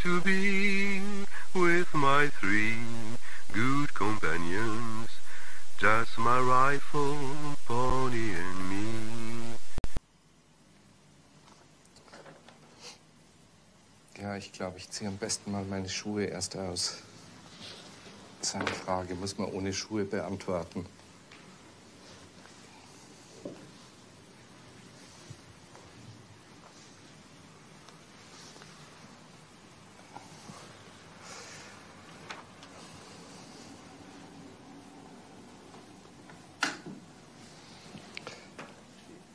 to be with my three good companions, just my rifle, pony and me. Ja, ich glaube, ich ziehe am besten mal meine Schuhe erst aus. Seine Frage muss man ohne Schuhe beantworten.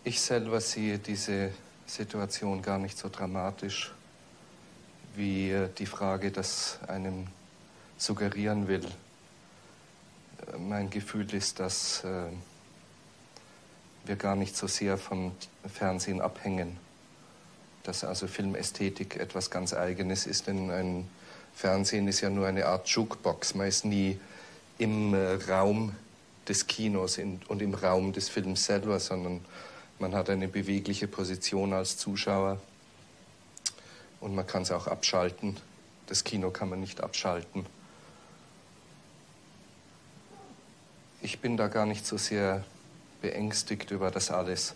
Ich selber sehe diese Situation gar nicht so dramatisch, wie die Frage das einem suggerieren will. Mein Gefühl ist, dass wir gar nicht so sehr vom Fernsehen abhängen, dass also Filmästhetik etwas ganz Eigenes ist, denn ein Fernsehen ist ja nur eine Art Jukebox. Man ist nie im Raum des Kinos und im Raum des Films selber, sondern man hat eine bewegliche Position als Zuschauer und man kann es auch abschalten. Das Kino kann man nicht abschalten. Ich bin da gar nicht so sehr beängstigt über das alles.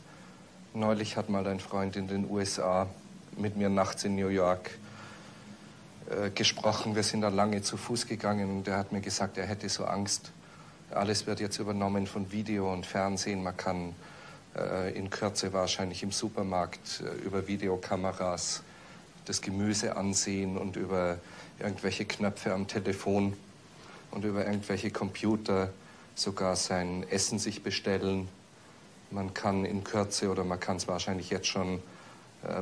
Neulich hat mal ein Freund in den USA mit mir nachts in New York gesprochen. Wir sind da lange zu Fuß gegangen und er hat mir gesagt, er hätte so Angst. Alles wird jetzt übernommen von Video und Fernsehen. Man kann in Kürze wahrscheinlich im Supermarkt über Videokameras das Gemüse ansehen und über irgendwelche Knöpfe am Telefon und über irgendwelche Computer sogar sein Essen sich bestellen. Man kann in Kürze oder man kann es wahrscheinlich jetzt schon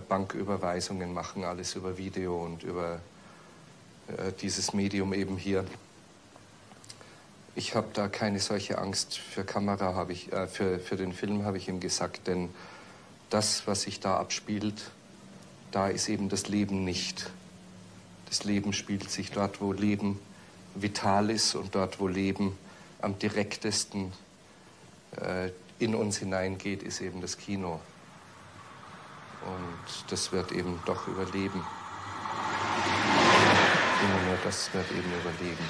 Banküberweisungen machen, alles über Video und über dieses Medium eben hier. Ich habe da keine solche Angst für Kamera, für den Film habe ich ihm gesagt, denn das, was sich da abspielt, da ist eben das Leben nicht. Das Leben spielt sich dort, wo Leben vital ist und dort, wo Leben am direktesten in uns hineingeht, ist eben das Kino. Und das wird eben doch überleben. Immer nur das wird eben überleben.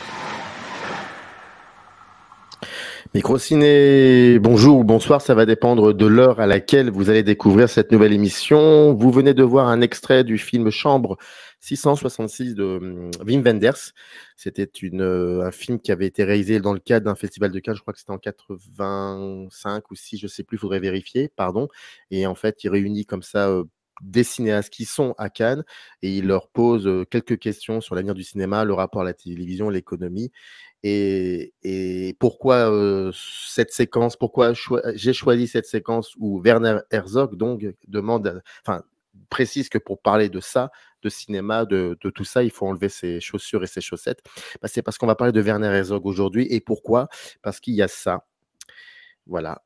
Microciné, bonjour ou bonsoir, ça va dépendre de l'heure à laquelle vous allez découvrir cette nouvelle émission. Vous venez de voir un extrait du film Chambre 666 de Wim Wenders. C'était un film qui avait été réalisé dans le cadre d'un festival de Cannes, je crois que c'était en 85 ou 6, je ne sais plus, il faudrait vérifier, pardon. Et en fait, il réunit comme ça des cinéastes qui sont à Cannes et il leur pose quelques questions sur l'avenir du cinéma, le rapport à la télévision, l'économie. Et pourquoi cette séquence, pourquoi j'ai choisi cette séquence où Werner Herzog donc précise que pour parler de ça, de cinéma, de tout ça, il faut enlever ses chaussures et ses chaussettes. C'est parce qu'on va parler de Werner Herzog aujourd'hui. Et pourquoi? Parce qu'il y a ça. Voilà.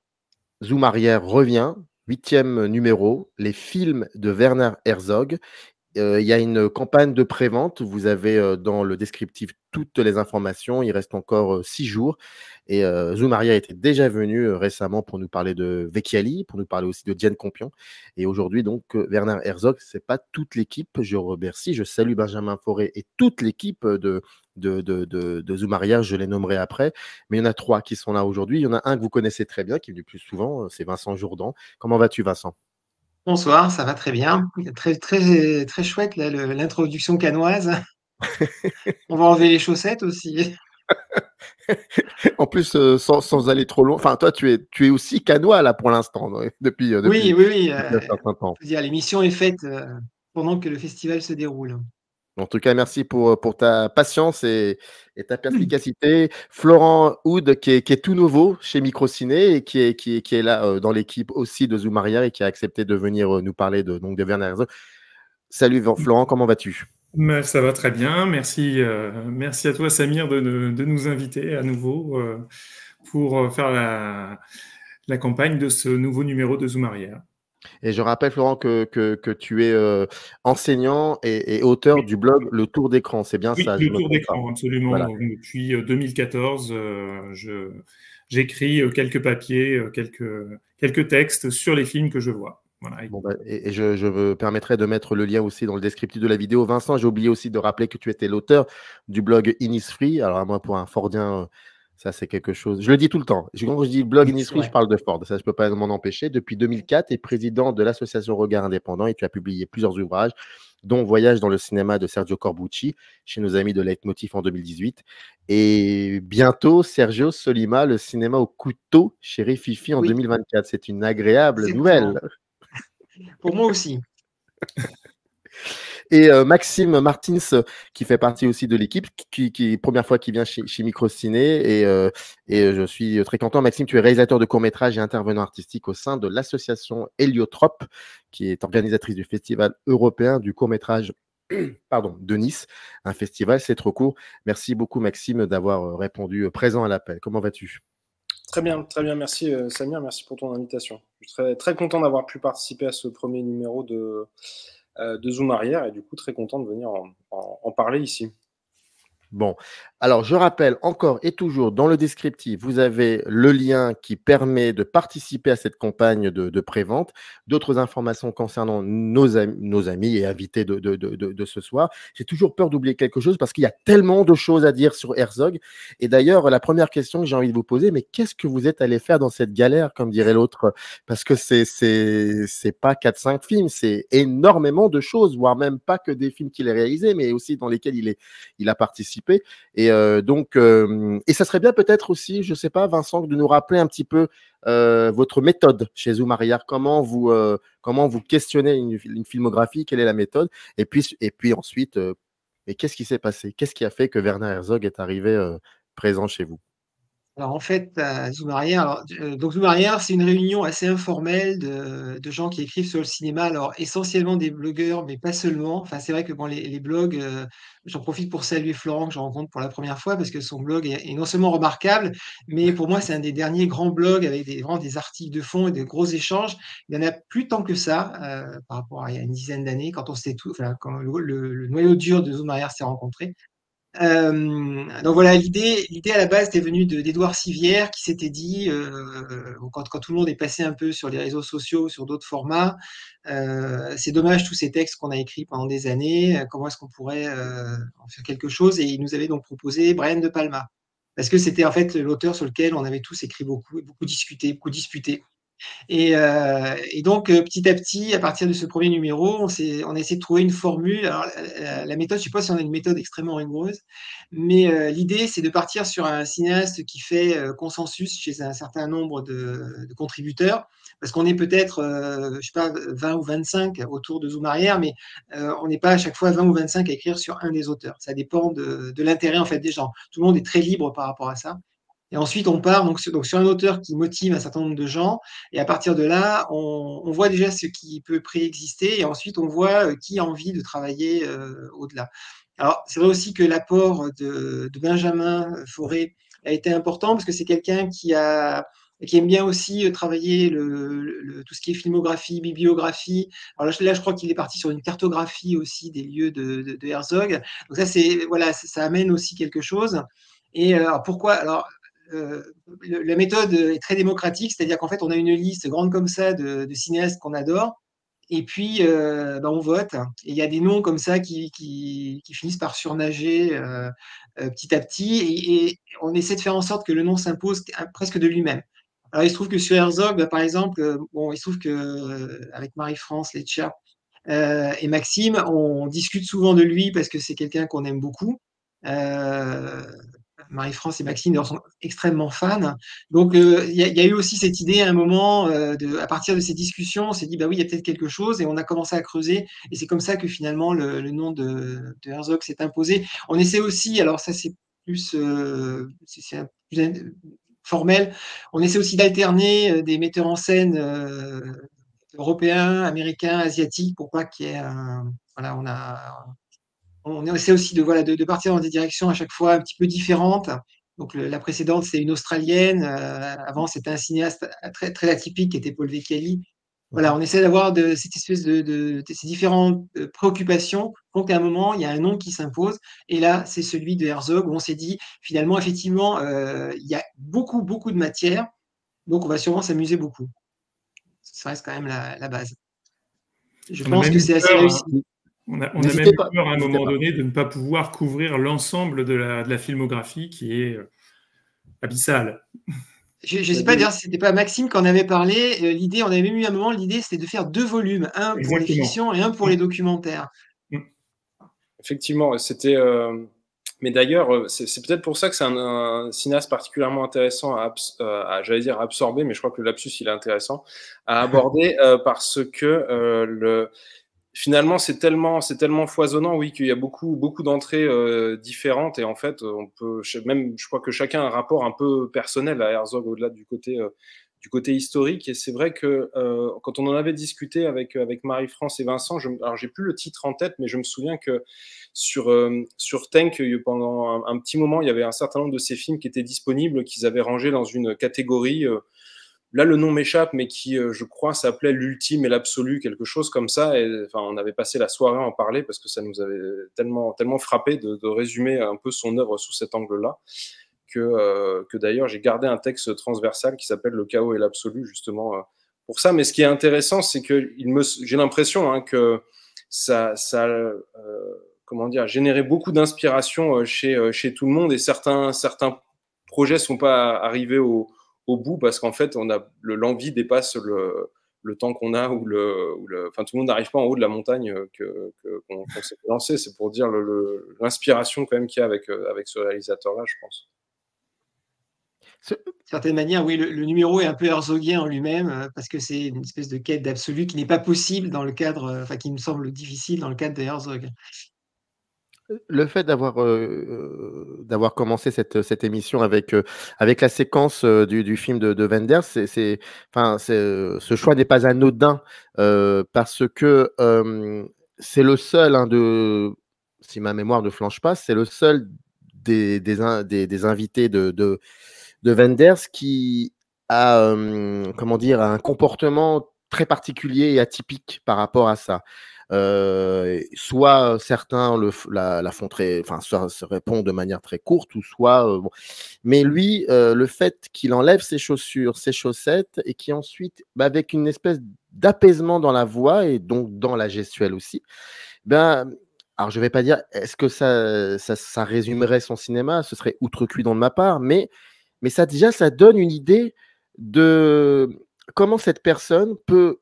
Zoom arrière revient, 8e numéro, les films de Werner Herzog. Il y a une campagne de prévente. Vous avez dans le descriptif toutes les informations. Il reste encore 6 jours. Et Zoom Maria était déjà venu récemment pour nous parler de Vecchiali, pour nous parler aussi de Diane Compion. Et aujourd'hui, donc, Werner Herzog, ce n'est pas toute l'équipe. Je remercie, je salue Benjamin Fauré et toute l'équipe de Zoom Maria. Je les nommerai après. Mais il y en a 3 qui sont là aujourd'hui. Il y en a un que vous connaissez très bien, qui est venu plus souvent. C'est Vincent Jourdan. Comment vas-tu, Vincent? Bonsoir, ça va très bien. Très, très, très chouette l'introduction cannoise. On va enlever les chaussettes aussi. En plus, sans aller trop loin. Enfin, toi, tu es aussi cannois là pour l'instant, depuis oui. un certain temps. L'émission est faite pendant que le festival se déroule. En tout cas, merci pour ta patience et ta perspicacité. Florent Houd, qui est tout nouveau chez Microciné et qui est là dans l'équipe aussi de Zoom Arrière et qui a accepté de venir nous parler de Werner Herzog. Salut Florent, comment vas-tu? Ça va très bien. Merci à toi, Samir, de nous inviter à nouveau pour faire la campagne de ce nouveau numéro de Zoom Arrière. Et je rappelle, Florent, que tu es enseignant et auteur du blog Le Tour d'écran. C'est bien ça? Le Tour d'écran, absolument. Voilà. Depuis 2014, j'écris quelques papiers, quelques textes sur les films que je vois. Voilà. Bon, bah, et je me permettrai de mettre le lien aussi dans le descriptif de la vidéo. Vincent, j'ai oublié aussi de rappeler que tu étais l'auteur du blog Innisfree. Alors, moi, pour un Fordien, ça, c'est quelque chose. Je le dis tout le temps. Quand je dis blog Innisfree, je parle de Ford. Ça, je ne peux pas m'en empêcher. Depuis 2004, tu es président de l'association Regard Indépendant et tu as publié plusieurs ouvrages, dont Voyage dans le cinéma de Sergio Corbucci, chez nos amis de Leitmotiv en 2018. Et bientôt, Sergio Solima, le cinéma au couteau, chez Rififi en Oui. 2024. C'est une agréable Exactement. nouvelle. Pour moi aussi. Et Maxime Martins, qui fait partie aussi de l'équipe, qui première fois qu'il vient chez Microciné. Et je suis très content. Maxime, tu es réalisateur de courts-métrages et intervenant artistique au sein de l'association Héliotrope, qui est organisatrice du Festival européen du court-métrage de Nice. Un festival, c'est trop court. Merci beaucoup, Maxime, d'avoir répondu présent à l'appel. Comment vas-tu ? Très bien, merci Samir, merci pour ton invitation. Je suis très, très content d'avoir pu participer à ce premier numéro de Zoom Arrière et du coup très content de venir en parler ici. Bon, alors je rappelle encore et toujours dans le descriptif, vous avez le lien qui permet de participer à cette campagne de prévente, d'autres informations concernant nos amis et invités de ce soir. J'ai toujours peur d'oublier quelque chose parce qu'il y a tellement de choses à dire sur Herzog. Et d'ailleurs, la première question que j'ai envie de vous poser, mais qu'est-ce que vous êtes allé faire dans cette galère, comme dirait l'autre? Parce que c'est pas 4-5 films, c'est énormément de choses, voire même pas que des films qu'il a réalisés, mais aussi dans lesquels il a participé. Et donc, et ça serait bien peut-être aussi, je ne sais pas, Vincent, de nous rappeler un petit peu votre méthode chez Zoom Arrière. Comment vous questionnez une filmographie, quelle est la méthode? Et puis ensuite, et qu'est-ce qui s'est passé? Qu'est-ce qui a fait que Werner Herzog est arrivé présent chez vous? Alors en fait, Zoom Arrière, donc Zoom Arrière, c'est une réunion assez informelle de gens qui écrivent sur le cinéma. Alors essentiellement des blogueurs, mais pas seulement. Enfin, c'est vrai que bon, les blogs, j'en profite pour saluer Florent que je rencontre pour la première fois parce que son blog est non seulement remarquable, mais pour moi, c'est un des derniers grands blogs avec vraiment des articles de fond et de gros échanges. Il n'y en a plus tant que ça par rapport à il y a une dizaine d'années quand on s'était quand le noyau dur de Zoom Arrière s'est rencontré. Donc voilà, l'idée à la base était venue d'Édouard Sivière qui s'était dit, quand tout le monde est passé un peu sur les réseaux sociaux, sur d'autres formats, c'est dommage tous ces textes qu'on a écrits pendant des années, comment est-ce qu'on pourrait en faire quelque chose? Et il nous avait donc proposé Brian De Palma. Parce que c'était en fait l'auteur sur lequel on avait tous écrit beaucoup, beaucoup discuté, beaucoup disputé. Et donc, petit à petit, à partir de ce premier numéro, on a essayé de trouver une formule. Alors, la méthode, je ne sais pas si on a une méthode extrêmement rigoureuse, mais l'idée, c'est de partir sur un cinéaste qui fait consensus chez un certain nombre de contributeurs, parce qu'on est peut-être, je ne sais pas, 20 ou 25 autour de Zoom Arrière, mais on n'est pas à chaque fois 20 ou 25 à écrire sur un des auteurs. Ça dépend de l'intérêt en fait, des gens. Tout le monde est très libre par rapport à ça. Et ensuite, on part donc sur un auteur qui motive un certain nombre de gens. Et à partir de là, on voit déjà ce qui peut préexister. Et ensuite, on voit qui a envie de travailler au-delà. Alors, c'est vrai aussi que l'apport de Benjamin Fauré a été important parce que c'est quelqu'un qui aime bien aussi travailler tout ce qui est filmographie, bibliographie. Alors là, je crois qu'il est parti sur une cartographie aussi des lieux de Herzog. Donc ça, voilà, ça amène aussi quelque chose. Et alors pourquoi? Alors, la méthode est très démocratique, c'est-à-dire qu'en fait, on a une liste grande comme ça de cinéastes qu'on adore, et puis on vote. Et il y a des noms comme ça qui finissent par surnager petit à petit, et on essaie de faire en sorte que le nom s'impose presque de lui-même. Alors, il se trouve que sur Herzog, par exemple, il se trouve qu'avec Marie-France Leccia et Maxime, on discute souvent de lui parce que c'est quelqu'un qu'on aime beaucoup. Marie-France et Maxime sont extrêmement fans. Donc, il y a eu aussi cette idée à un moment, à partir de ces discussions, on s'est dit, bah oui, il y a peut-être quelque chose, et on a commencé à creuser, et c'est comme ça que finalement le nom de Herzog s'est imposé. On essaie aussi, alors ça c'est plus, plus formel, on essaie aussi d'alterner des metteurs en scène européens, américains, asiatiques, pour pas qu'il y ait on essaie aussi de partir dans des directions à chaque fois un petit peu différentes. Donc la précédente, c'est une Australienne. Avant, c'était un cinéaste très, très atypique qui était Paul Vecchiali. Voilà, on essaie d'avoir cette espèce de ces différentes préoccupations. Donc à un moment, il y a un nom qui s'impose. Et là, c'est celui de Herzog, où on s'est dit, finalement, effectivement, il y a beaucoup, beaucoup de matière. Donc on va sûrement s'amuser beaucoup. Ça reste quand même la base. Je pense que c'est assez réussi. On a même peur à un moment donné de ne pas pouvoir couvrir l'ensemble de la filmographie qui est abyssale. Je ne sais pas d'ailleurs si c'était pas Maxime qui en avait parlé. L'idée, on avait même eu un moment, l'idée c'était de faire 2 volumes, un pour les fictions et un pour les documentaires. Effectivement, c'était. Mais d'ailleurs, c'est peut-être pour ça que c'est un cinéaste particulièrement intéressant j'allais dire absorber, mais je crois que le lapsus il est intéressant à aborder parce que finalement c'est tellement foisonnant, oui, qu'il y a beaucoup d'entrées différentes et en fait je crois que chacun a un rapport un peu personnel à Herzog au-delà du côté historique. Et c'est vrai que quand on en avait discuté avec Marie-France et Vincent, alors j'ai plus le titre en tête, mais je me souviens que sur Tank, pendant un petit moment, il y avait un certain nombre de ces films qui étaient disponibles, qu'ils avaient rangés dans une catégorie. Là, le nom m'échappe, mais qui, je crois, s'appelait l'ultime et l'absolu, quelque chose comme ça. Et enfin, on avait passé la soirée à en parler parce que ça nous avait tellement frappé de résumer un peu son œuvre sous cet angle-là. Que d'ailleurs j'ai gardé un texte transversal qui s'appelle Le chaos et l'absolu, justement pour ça. Mais ce qui est intéressant, c'est que j'ai l'impression que ça comment dire, généré beaucoup d'inspiration chez tout le monde, et certains projets sont pas arrivés au bout parce qu'en fait l'envie dépasse le temps qu'on a, enfin tout le monde n'arrive pas en haut de la montagne qu'on s'est lancé. C'est pour dire l'inspiration quand même qu'il y a avec ce réalisateur-là, je pense. D'une certaine manière, oui, le numéro est un peu herzogien en lui-même, parce que c'est une espèce de quête d'absolu qui n'est pas possible dans le cadre, enfin qui me semble difficile dans le cadre de Herzog. Le fait d'avoir commencé cette émission avec la séquence du film de Wenders, ce choix n'est pas anodin parce que c'est le seul, si ma mémoire ne flanche pas, c'est le seul des invités de Wenders qui a comment dire, un comportement très particulier et atypique par rapport à ça. Soit certains la font se répondent de manière très courte, ou soit bon. Mais lui, le fait qu'il enlève ses chaussures, ses chaussettes, et qui ensuite, avec une espèce d'apaisement dans la voix et donc dans la gestuelle aussi, alors je vais pas dire est-ce que ça résumerait son cinéma, ce serait outrecuidant de ma part, mais ça donne une idée de comment cette personne peut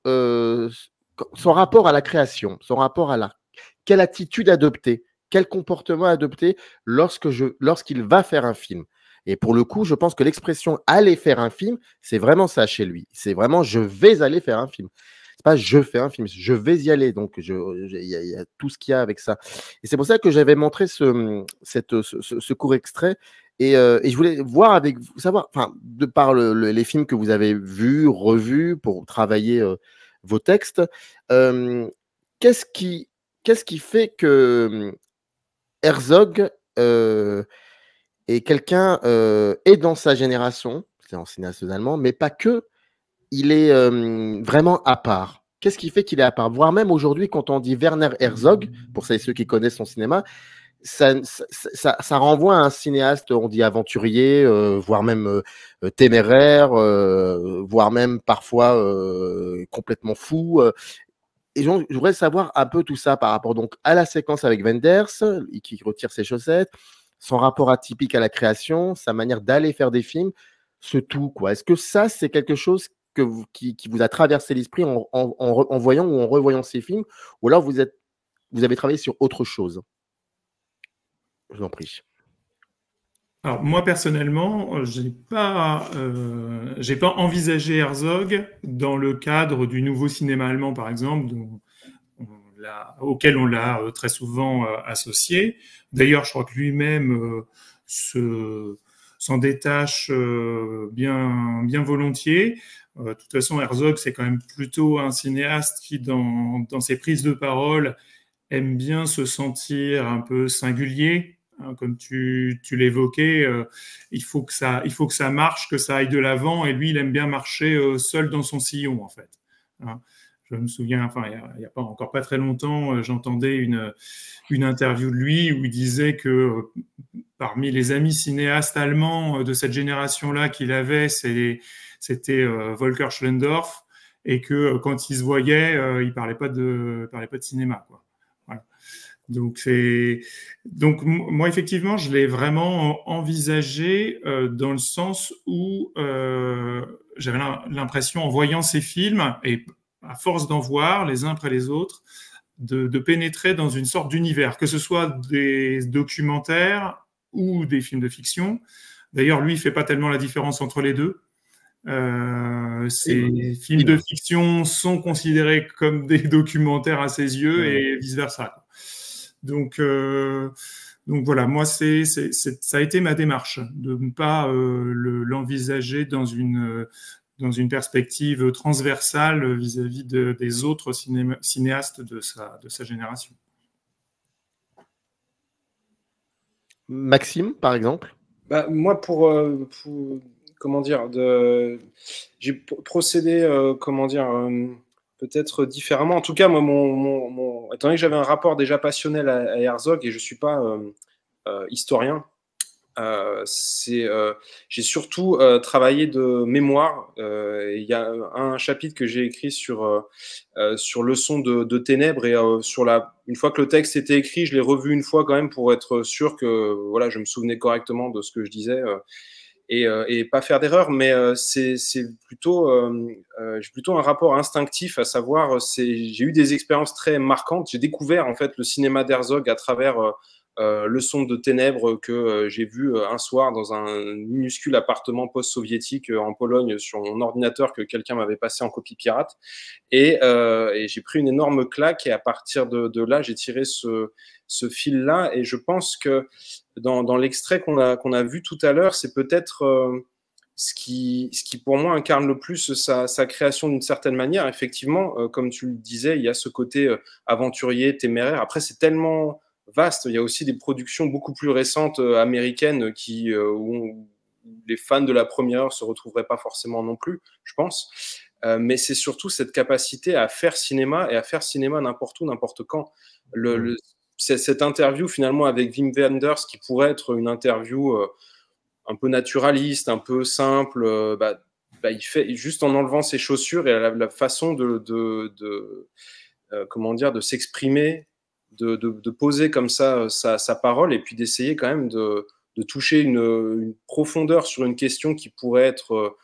son rapport à la création, son rapport à l'art, quelle attitude adopter, quel comportement adopter lorsqu'il va faire un film. Et pour le coup, je pense que l'expression « aller faire un film », c'est vraiment ça chez lui. C'est vraiment « je vais aller faire un film ». C'est pas « je fais un film », je vais y aller. Donc, il y a tout ce qu'il y a avec ça. Et c'est pour ça que j'avais montré ce court extrait. Et je voulais voir avec vous, savoir, de par les films que vous avez vus, revus pour travailler vos textes, qu'est-ce qui fait que Herzog est quelqu'un est dans sa génération, c'est un cinéaste allemand, mais pas que, il est vraiment à part. Qu'est-ce qui fait qu'il est à part? Voire même aujourd'hui, quand on dit Werner Herzog, pour ceux qui connaissent son cinéma, ça renvoie à un cinéaste, on dit aventurier, voire même téméraire, voire même parfois complètement fou. Et donc, je voudrais savoir un peu tout ça par rapport donc à la séquence avec Wenders, qui retire ses chaussettes, son rapport atypique à la création, sa manière d'aller faire des films, ce tout, quoi. Est-ce que ça, c'est quelque chose qui vous a traversé l'esprit en voyant ou en revoyant ces films, ou alors vous avez travaillé sur autre chose? Je vous en prie. Alors moi personnellement, j'ai pas envisagé Herzog dans le cadre du nouveau cinéma allemand, par exemple, auquel on l'a très souvent associé. D'ailleurs, je crois que lui-même s'en détache bien volontiers. De toute façon, Herzog, c'est quand même plutôt un cinéaste qui, dans ses prises de parole, aime bien se sentir un peu singulier. Comme tu l'évoquais, il faut que ça marche, que ça aille de l'avant, et lui, il aime bien marcher seul dans son sillon, en fait. Je me souviens, il y a encore pas très longtemps, j'entendais une interview de lui où il disait que parmi les amis cinéastes allemands de cette génération-là qu'il avait, c'était Volker Schlendorf. et que quand ils se voyaient, ils parlaient pas de cinéma, quoi. Voilà. Donc moi effectivement je l'ai vraiment envisagé dans le sens où j'avais l'impression en voyant ces films et à force d'en voir les uns après les autres de pénétrer dans une sorte d'univers, que ce soit des documentaires ou des films de fiction. D'ailleurs lui il fait pas tellement la différence entre les deux. Ces films de fiction sont considérés comme des documentaires à ses yeux et vice versa. Donc voilà, moi ça a été ma démarche de ne pas l'envisager dans une perspective transversale vis-à-vis des autres cinéastes de sa génération. Maxime, par exemple? Moi, comment dire, j'ai procédé, comment dire, peut-être différemment. En tout cas, moi, étant donné que j'avais un rapport déjà passionnel à Herzog et je suis pas historien, j'ai surtout travaillé de mémoire. Il y a un chapitre que j'ai écrit sur Leçon de ténèbres et une fois que le texte était écrit, je l'ai revu une fois quand même pour être sûr que voilà, je me souvenais correctement de ce que je disais. Et pas faire d'erreur, mais j'ai plutôt un rapport instinctif, à savoir, j'ai eu des expériences très marquantes. J'ai découvert en fait le cinéma d'Herzog à travers Leçon de ténèbres que j'ai vu un soir dans un minuscule appartement post-soviétique en Pologne sur mon ordinateur que quelqu'un m'avait passé en copie pirate. Et j'ai pris une énorme claque et à partir de là, j'ai tiré ce fil-là. Et je pense que dans l'extrait qu'on a vu tout à l'heure, c'est peut-être ce qui pour moi incarne le plus sa création d'une certaine manière. Effectivement, comme tu le disais, il y a ce côté aventurier, téméraire. Après, c'est tellement vaste. Il y a aussi des productions beaucoup plus récentes américaines où les fans de la première heure se retrouveraient pas forcément non plus, je pense. Mais c'est surtout cette capacité à faire cinéma et à faire cinéma n'importe où, n'importe quand. Cette interview finalement avec Wim Wenders qui pourrait être une interview un peu naturaliste, un peu simple, il fait juste en enlevant ses chaussures et la façon comment dire, de s'exprimer, de poser comme ça sa parole et puis d'essayer quand même de toucher une profondeur sur une question qui pourrait être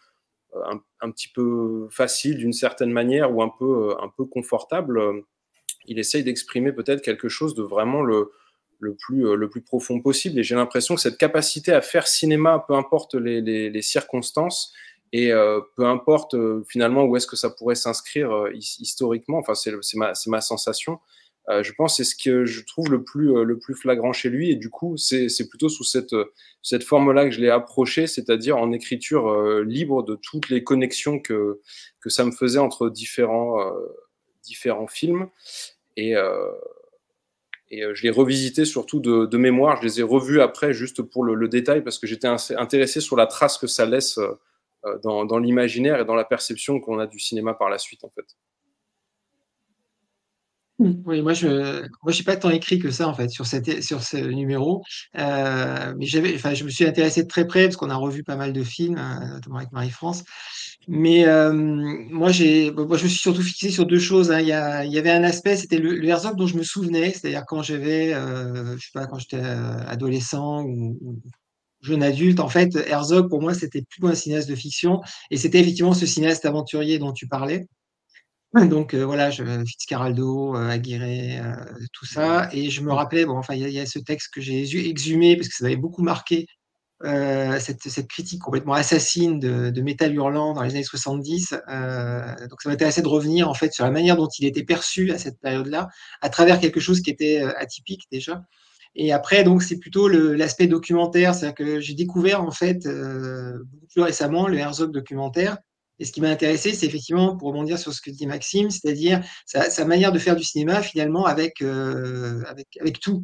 un petit peu facile d'une certaine manière ou un peu confortable. Il essaye d'exprimer peut-être quelque chose de vraiment le plus profond possible. Et j'ai l'impression que cette capacité à faire cinéma, peu importe les circonstances, et peu importe finalement où est-ce que ça pourrait s'inscrire historiquement, enfin c'est ma sensation, je pense que c'est ce que je trouve le plus flagrant chez lui. Et du coup, c'est plutôt sous cette forme-là que je l'ai approché, c'est-à-dire en écriture libre de toutes les connexions que ça me faisait entre différents films. Et je l'ai revisité surtout de mémoire. Je les ai revus après juste pour le détail parce que j'étais intéressé sur la trace que ça laisse dans l'imaginaire et dans la perception qu'on a du cinéma par la suite en fait. Oui, moi j'ai pas tant écrit que ça en fait sur ce numéro, mais je me suis intéressé de très près parce qu'on a revu pas mal de films, notamment avec Marie-France. Mais moi je me suis surtout fixé sur deux choses, hein. Il y avait un aspect, c'était le Herzog dont je me souvenais, c'est-à-dire quand j'avais, je sais pas, quand j'étais adolescent ou jeune adulte, en fait, Herzog pour moi c'était plutôt un cinéaste de fiction et c'était effectivement ce cinéaste aventurier dont tu parlais. Donc voilà, Fitzcarraldo, Aguirre, tout ça. Et je me rappelais, bon, enfin, il y a ce texte que j'ai exhumé parce que ça m'avait beaucoup marqué, cette critique complètement assassine de Métal Hurlant dans les années 70. Donc ça m'intéressait de revenir en fait sur la manière dont il était perçu à cette période-là, à travers quelque chose qui était atypique déjà. Et après, donc, c'est plutôt l'aspect documentaire, c'est-à-dire que j'ai découvert en fait beaucoup plus récemment le Herzog documentaire. Et ce qui m'a intéressé, c'est effectivement, pour rebondir sur ce que dit Maxime, c'est-à-dire sa manière de faire du cinéma finalement avec tout.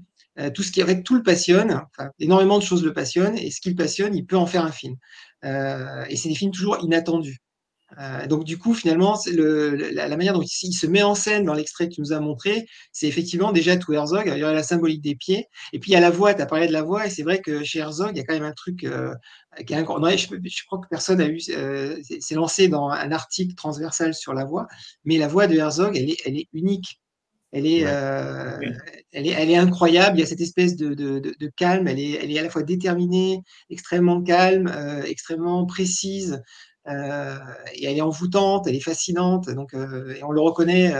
Tout le passionne, enfin, énormément de choses le passionnent, et ce qui le passionne, il peut en faire un film. Et c'est des films toujours inattendus. Donc du coup, finalement, la manière dont il se met en scène dans l'extrait que tu nous as montré, c'est effectivement déjà tout Herzog. Il y a la symbolique des pieds, et puis il y a la voix. Tu as parlé de la voix, et c'est vrai que chez Herzog, il y a quand même un truc qui est incroyable. Je crois que personne a eu, s'est lancé dans un article transversal sur la voix, mais la voix de Herzog, elle est unique. Elle est, Oui. elle est incroyable. Il y a cette espèce de calme. Elle est à la fois déterminée, extrêmement calme, extrêmement précise. Et elle est envoûtante, elle est fascinante. Donc, et on le reconnaît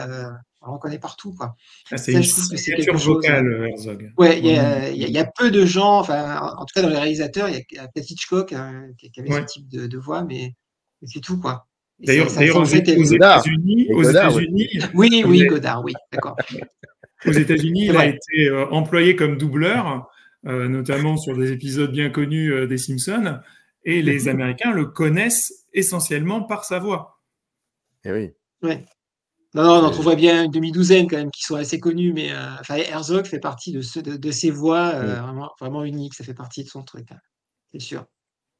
partout, quoi. Ah, c'est Ça, une je trouve que c'est signature quelque chose. vocale, Herzog. Ouais, Vraiment. il y a peu de gens, enfin, en tout cas dans les réalisateurs, il y a peut-être Hitchcock qui avait ce Ouais. type de voix, mais c'est tout, quoi. Et D'ailleurs, ça aux en fait, aux Godard. États-Unis, Et aux Godard aussi. États-Unis, oui, il oui, a- Godard, oui, d'accord. aux États-Unis, C'est il a vrai. été employé comme doubleur, notamment sur des épisodes bien connus des Simpsons, et les Américains le connaissent essentiellement par sa voix. Eh oui. Ouais. Non, on en C'est- trouverait bien une demi-douzaine quand même qui sont assez connus, mais enfin, Herzog fait partie de ces voix Mm. vraiment, vraiment uniques, ça fait partie de son truc, hein, c'est sûr.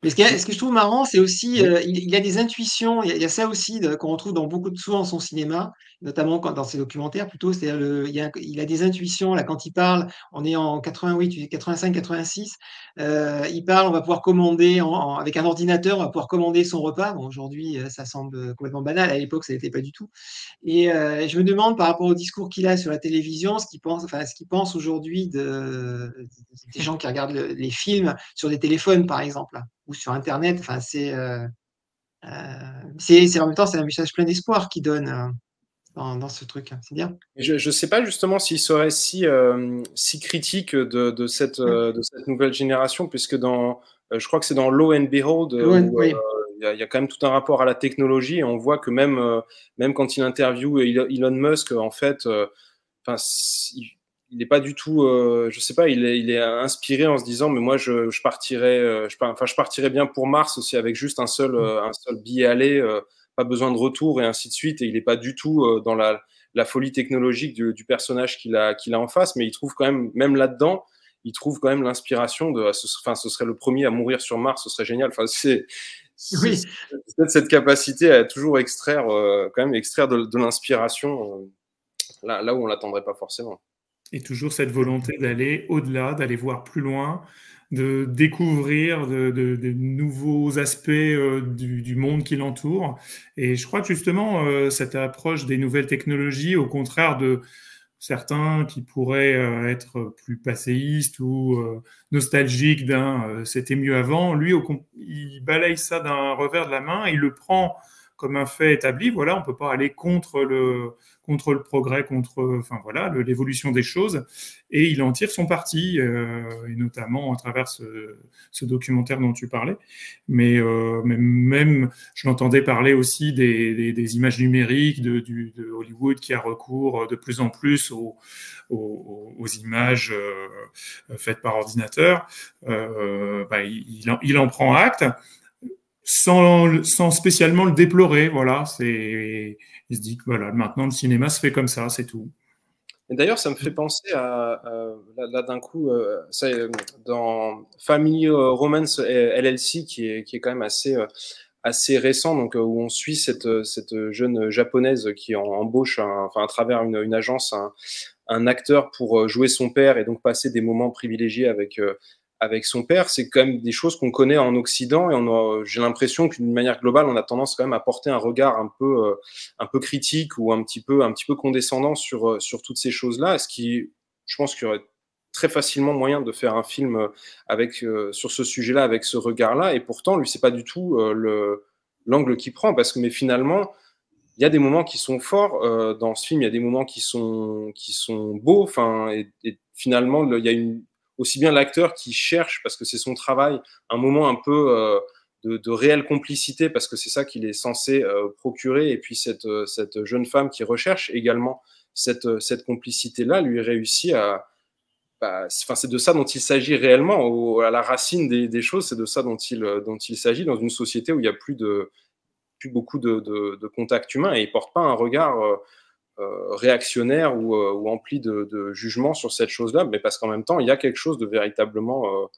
Mais ce que je trouve marrant, c'est aussi, Oui. il a des intuitions, il y a ça aussi qu'on retrouve dans beaucoup de souvent dans son cinéma, notamment dans ses documentaires plutôt, c'est-à-dire il a des intuitions, là, quand il parle, on est en 88, 85, 86, il parle, on va pouvoir commander, avec un ordinateur, on va pouvoir commander son repas. Bon, aujourd'hui, ça semble complètement banal, à l'époque, ça n'était pas du tout. Et je me demande, par rapport au discours qu'il a sur la télévision, ce qu'il pense aujourd'hui des gens qui regardent les films sur des téléphones, par exemple, ou sur Internet. Enfin, en même temps, c'est un message plein d'espoir qu'il donne dans ce truc. C'est bien. Je ne sais pas justement s'il serait si critique de cette nouvelle génération, puisque je crois que c'est dans Lo and Behold, où Oui, il y a quand même tout un rapport à la technologie, et on voit que même quand il interviewe Elon Musk, en fait, enfin, il n'est pas du tout, je sais pas, il est inspiré en se disant, mais moi, je partirais, je partirais bien pour Mars aussi avec juste un seul billet aller, pas besoin de retour et ainsi de suite. Et il n'est pas du tout dans la folie technologique du personnage qu'il a en face, mais il trouve quand même là-dedans, il trouve quand même l'inspiration enfin, ce serait le premier à mourir sur Mars, ce serait génial. Enfin, c'est oui. peut-être cette capacité à toujours extraire de l'inspiration là où on l'attendrait pas forcément. Et toujours cette volonté d'aller au-delà, d'aller voir plus loin, de découvrir de nouveaux aspects du monde qui l'entoure. Et je crois que justement, cette approche des nouvelles technologies, au contraire de certains qui pourraient être plus passéistes ou nostalgiques d'un c'était mieux avant, lui, il balaye ça d'un revers de la main, il le prend comme un fait établi. Voilà, on peut pas aller contre le progrès, enfin voilà, l'évolution des choses, et il en tire son parti, et notamment à travers ce documentaire dont tu parlais. Mais même, je l'entendais parler aussi des images numériques de Hollywood qui a recours de plus en plus aux images faites par ordinateur. Il en prend acte sans spécialement le déplorer. Voilà, il se dit que voilà, maintenant le cinéma se fait comme ça, c'est tout. Et d'ailleurs, ça me fait penser là d'un coup, dans Family Romance LLC, qui est quand même assez récent, donc où on suit cette jeune japonaise qui embauche, à travers une agence, un acteur pour jouer son père et donc passer des moments privilégiés avec son père. C'est quand même des choses qu'on connaît en Occident, et j'ai l'impression qu'une manière globale, on a tendance quand même à porter un regard un peu critique ou un petit peu condescendant sur toutes ces choses-là. Je pense qu'il y aurait très facilement moyen de faire un film sur ce sujet-là, avec ce regard-là, et pourtant, lui, c'est pas du tout l'angle qu'il prend, mais finalement, il y a des moments qui sont forts dans ce film, il y a des moments qui sont beaux, et finalement, il y a aussi bien l'acteur qui cherche, parce que c'est son travail, un moment un peu de réelle complicité, parce que c'est ça qu'il est censé procurer, et puis cette jeune femme qui recherche également cette complicité-là, lui réussit c'est de ça dont il s'agit réellement, à la racine des choses, c'est de ça dont il s'agit dans une société où il n'y a plus beaucoup de contact humain, et il ne porte pas un regard réactionnaire ou empli de jugement sur cette chose-là, mais parce qu'en même temps, il y a quelque chose de véritablement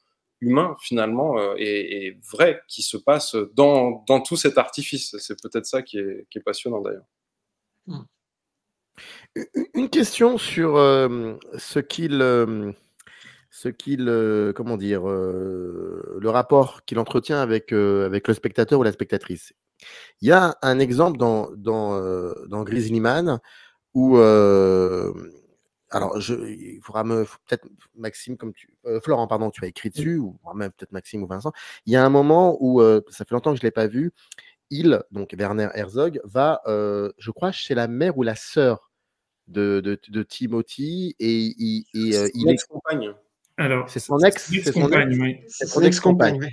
humain finalement et vrai qui se passe dans tout cet artifice. C'est peut-être ça qui est passionnant d'ailleurs. Une question sur ce qu'il, comment dire, le rapport qu'il entretient avec le spectateur ou la spectatrice. Il y a un exemple dans Grizzly Man où alors il faudra peut-être Maxime Florent pardon, tu as écrit dessus ou même peut-être Maxime ou Vincent. Il y a un moment où ça fait longtemps que je l'ai pas vu. Donc Werner Herzog va, je crois, chez la mère ou la sœur de Timothy et il est ex-compagne. Alors, c'est son ex-compagne, oui. C'est son ex-compagne, oui.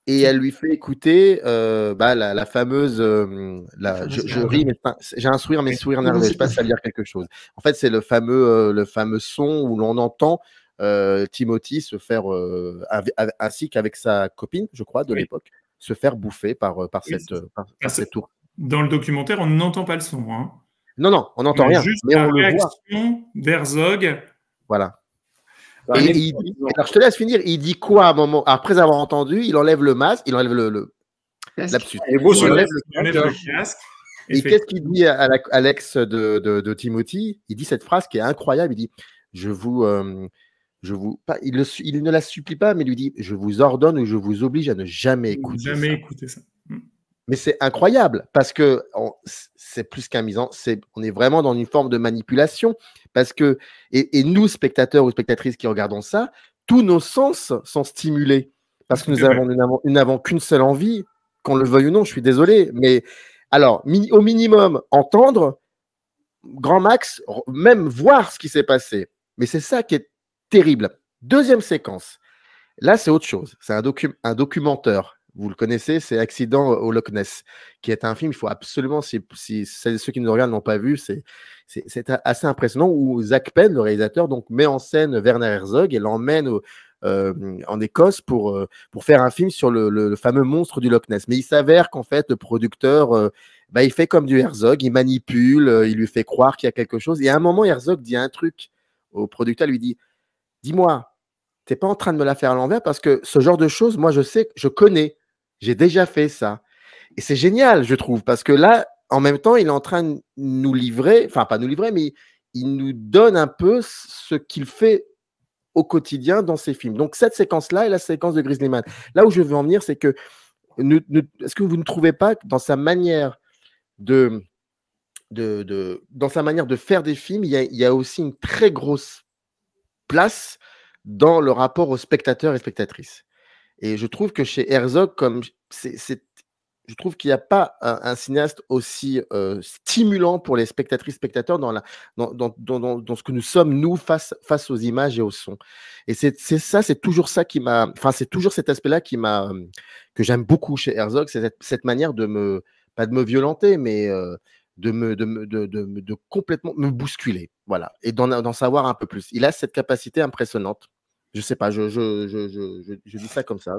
et elle lui fait écouter la fameuse je ris mais j'ai un sourire mais sourire nerveux, je sais pas si ça veut dire quelque chose. En fait, c'est le fameux son où l'on entend Timothy se faire ainsi qu'avec sa copine, je crois, de l'époque, se faire bouffer par cette tour. Dans le documentaire, on n'entend pas le son. Hein. Non, on n'entend rien, juste mais la on le voit. réaction d'Herzog. Voilà. Et il dit, alors je te laisse finir, il dit quoi à un moment, après avoir entendu, il enlève le masque, il enlève le lapsus. Il enlève le casque. Et qu'est-ce qu'il dit à l'ex de Timothy? Il dit cette phrase qui est incroyable, il dit il ne la supplie pas, mais il lui dit je vous ordonne ou je vous oblige à ne jamais écouter ça. Mais c'est incroyable parce que c'est plus qu'un on est vraiment dans une forme de manipulation parce que et nous spectateurs ou spectatrices qui regardons ça, tous nos sens sont stimulés parce que nous n'avons qu'une seule envie, qu'on le veuille ou non. Je suis désolé, mais alors au minimum entendre, grand max, même voir ce qui s'est passé. Mais c'est ça qui est terrible. Deuxième séquence. Là, c'est autre chose. C'est un documentaire. Vous le connaissez, c'est Accident au Loch Ness, qui est un film, il faut absolument, si ceux qui nous regardent n'ont pas vu, c'est assez impressionnant, où Zach Penn, le réalisateur, donc, met en scène Werner Herzog et l'emmène en Écosse pour faire un film sur le fameux monstre du Loch Ness. Mais il s'avère qu'en fait, le producteur, il fait comme du Herzog, il manipule, il lui fait croire qu'il y a quelque chose. Et à un moment, Herzog dit un truc au producteur, il lui dit « Dis-moi, t'es pas en train de me la faire à l'envers parce que ce genre de choses, moi, je sais, je connais. J'ai déjà fait ça. » Et c'est génial, je trouve, parce que là, en même temps, il est en train de nous livrer, enfin, pas nous livrer, mais il nous donne un peu ce qu'il fait au quotidien dans ses films. Donc, cette séquence-là est la séquence de Grizzly Man. Là où je veux en venir, c'est que est-ce que vous ne trouvez pas que dans sa manière dans sa manière de faire des films, il y a aussi une très grosse place dans le rapport aux spectateurs et spectatrices. Et je trouve que chez Herzog, je trouve qu'il n'y a pas un cinéaste aussi stimulant pour les spectatrices-spectateurs dans ce que nous sommes, nous, face aux images et au son. Et c'est toujours ça qui m'a... Enfin, c'est toujours cet aspect-là que j'aime beaucoup chez Herzog, c'est cette manière pas de me violenter, mais de complètement me bousculer. Voilà. Et d'en savoir un peu plus. Il a cette capacité impressionnante. Je sais pas, je dis ça comme ça.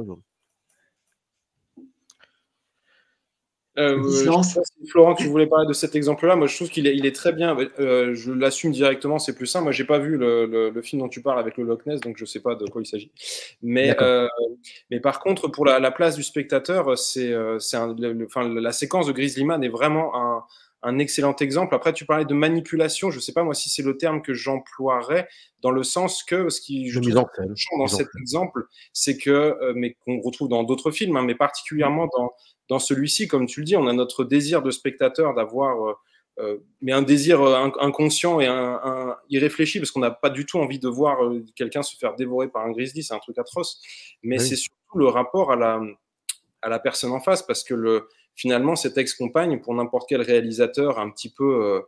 Florent, tu voulais parler de cet exemple-là. Moi, je trouve qu'il est très bien. Je l'assume directement, c'est plus simple. Moi, j'ai pas vu le film dont tu parles avec le Loch Ness, donc je sais pas de quoi il s'agit. Mais par contre, pour la place du spectateur, la séquence de Grizzly Man est vraiment un excellent exemple. Après, tu parlais de manipulation. Je sais pas moi si c'est le terme que j'emploierais dans le sens que ce qui je trouve touchant dans cet exemple, c'est que mais qu'on retrouve dans d'autres films, hein, mais particulièrement dans celui-ci, comme tu le dis, on a notre désir de spectateur d'avoir mais un désir inconscient et irréfléchi, parce qu'on n'a pas du tout envie de voir quelqu'un se faire dévorer par un grizzly, c'est un truc atroce. Mais c'est surtout le rapport à la personne en face, parce que finalement, cette ex-compagne, pour n'importe quel réalisateur un petit peu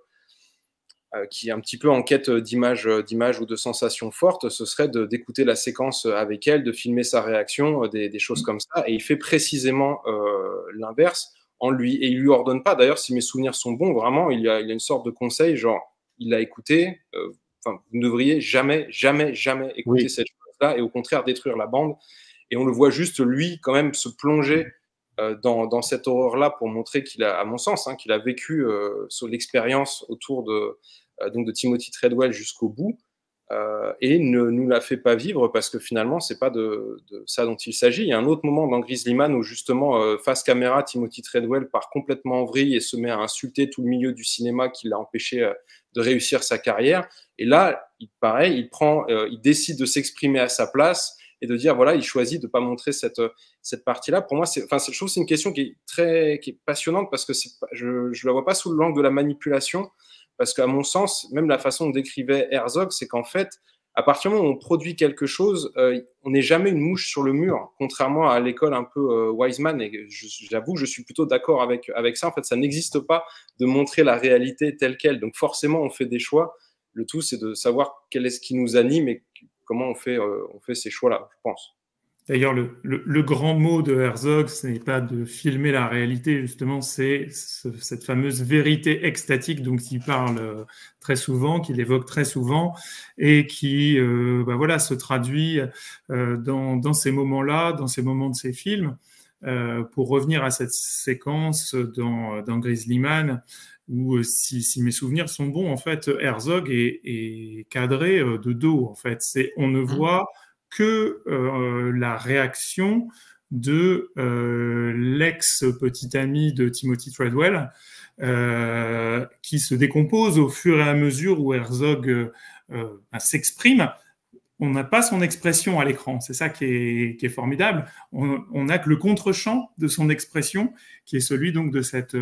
qui est un petit peu en quête d'image ou de sensations fortes, ce serait d'écouter la séquence avec elle, de filmer sa réaction, des choses comme ça. Et il fait précisément l'inverse et il lui ordonne pas. D'ailleurs, si mes souvenirs sont bons, vraiment, il y a une sorte de conseil, genre, il l'a écouté. Vous ne devriez jamais écouter cette chose-là et au contraire détruire la bande. Et on le voit juste lui quand même se plonger dans cette horreur-là pour montrer qu'il a, à mon sens, qu'il a vécu sur l'expérience autour de Timothy Treadwell jusqu'au bout. et ne nous la fait pas vivre parce que finalement, c'est pas de ça dont il s'agit. Il y a un autre moment dans Grizzly Man où justement, face caméra, Timothy Treadwell part complètement en vrille et se met à insulter tout le milieu du cinéma qui l'a empêché de réussir sa carrière. Et là, pareil, il décide de s'exprimer à sa place et de dire, voilà, il choisit de pas montrer cette partie-là. Pour moi, je trouve que c'est une question qui est passionnante parce que je la vois pas sous l'angle de la manipulation. Parce qu'à mon sens, même la façon dont décrivait Herzog, c'est qu'en fait, à partir du moment où on produit quelque chose, on n'est jamais une mouche sur le mur, contrairement à l'école un peu Wiseman. Et j'avoue que je suis plutôt d'accord avec ça. En fait, ça n'existe pas de montrer la réalité telle qu'elle. Donc forcément, on fait des choix. Le tout, c'est de savoir quel est ce qui nous anime et comment on fait ces choix-là, je pense. D'ailleurs, le grand mot de Herzog, ce n'est pas de filmer la réalité, justement, c'est cette fameuse vérité extatique dont il parle très souvent, qu'il évoque très souvent, et qui voilà, se traduit dans ces moments-là, dans ces moments de ses films. Pour revenir à cette séquence dans Grizzly Man, où si mes souvenirs sont bons, en fait, Herzog est cadré de dos. En fait, on ne voit que la réaction de l'ex-petit ami de Timothy Treadwell, qui se décompose au fur et à mesure où Herzog s'exprime. On n'a pas son expression à l'écran, c'est ça qui est formidable. On n'a que le contre-champ de son expression, qui est celui donc de cet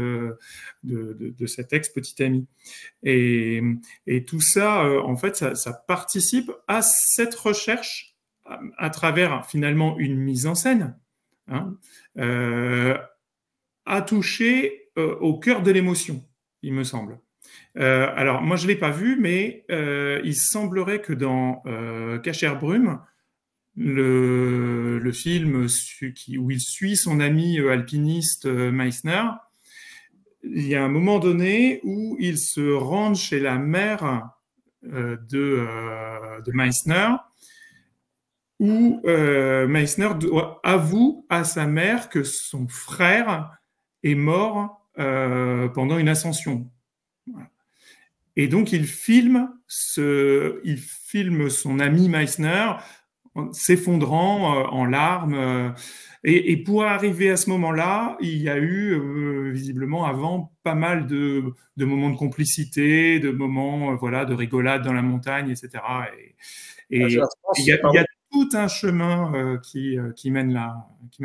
ex-petit ami. Et tout ça, en fait, ça participe à cette recherche à travers finalement une mise en scène, à toucher au cœur de l'émotion, il me semble. Alors, moi, je ne l'ai pas vu, mais il semblerait que dans Cacher Brume, le film où il suit son ami alpiniste Meissner, il y a un moment donné où il se rend chez la mère de Meissner, où Meissner avoue à sa mère que son frère est mort pendant une ascension. Voilà. Et donc, il filme son ami Meissner s'effondrant en larmes. Et pour arriver à ce moment-là, il y a eu visiblement avant pas mal de moments de complicité, de moments de rigolade dans la montagne, etc. Et il y a tout un chemin qui mène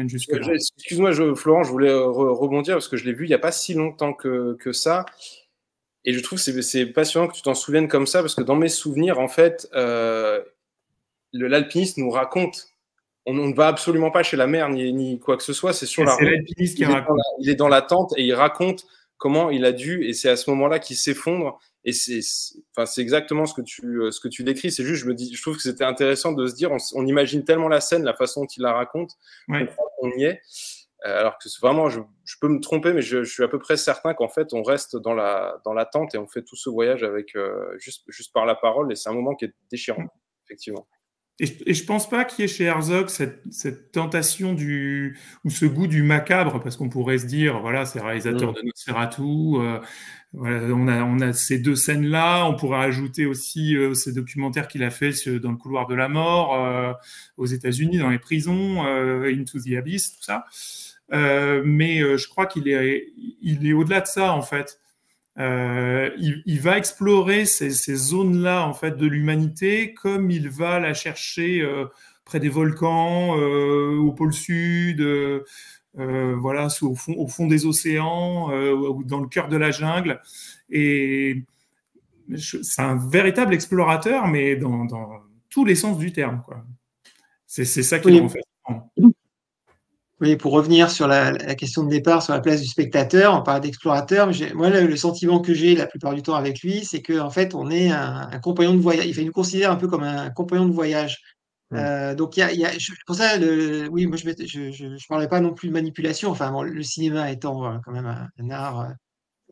jusque-là. Excuse-moi, Florent, je voulais rebondir parce que je l'ai vu il n'y a pas si longtemps que ça. Et je trouve que c'est passionnant que tu t'en souviennes comme ça, parce que dans mes souvenirs, en fait, l'alpiniste nous raconte. On ne va absolument pas chez la mer ni quoi que ce soit. C'est sur la route. L'alpiniste qui raconte. Il est dans la tente et il raconte comment il a dû. Et c'est à ce moment-là qu'il s'effondre. Et c'est exactement ce que tu décris. C'est juste, je trouve que c'était intéressant de se dire, on imagine tellement la scène, la façon dont il la raconte, ouais. qu'on y est. Alors que vraiment, je peux me tromper, mais je suis à peu près certain qu'en fait, on reste dans la tente et on fait tout ce voyage avec juste par la parole. Et c'est un moment qui est déchirant, effectivement. Et je pense pas qu'il y ait chez Herzog cette tentation ou ce goût du macabre, parce qu'on pourrait se dire, voilà, c'est réalisateur de Nosferatu, voilà, on a ces deux scènes-là, on pourrait ajouter aussi ces documentaires qu'il a fait dans le couloir de la mort, aux États-Unis, dans les prisons, Into the Abyss, tout ça. Mais je crois qu'il est au-delà de ça, en fait. Il va explorer ces zones-là en fait de l'humanité, comme il va la chercher près des volcans, au pôle sud, voilà, au fond des océans, ou dans le cœur de la jungle. Et c'est un véritable explorateur, mais dans tous les sens du terme, quoi. C'est ça qui en fait. Oui, pour revenir sur la question de départ, sur la place du spectateur, on parle d'explorateur. Moi, le sentiment que j'ai la plupart du temps avec lui, c'est qu'en fait, on est un compagnon de voyage. Il nous considère un peu comme un compagnon de voyage. Donc, pour ça, oui, moi, je ne parlerai pas non plus de manipulation. Enfin, bon, le cinéma étant quand même un art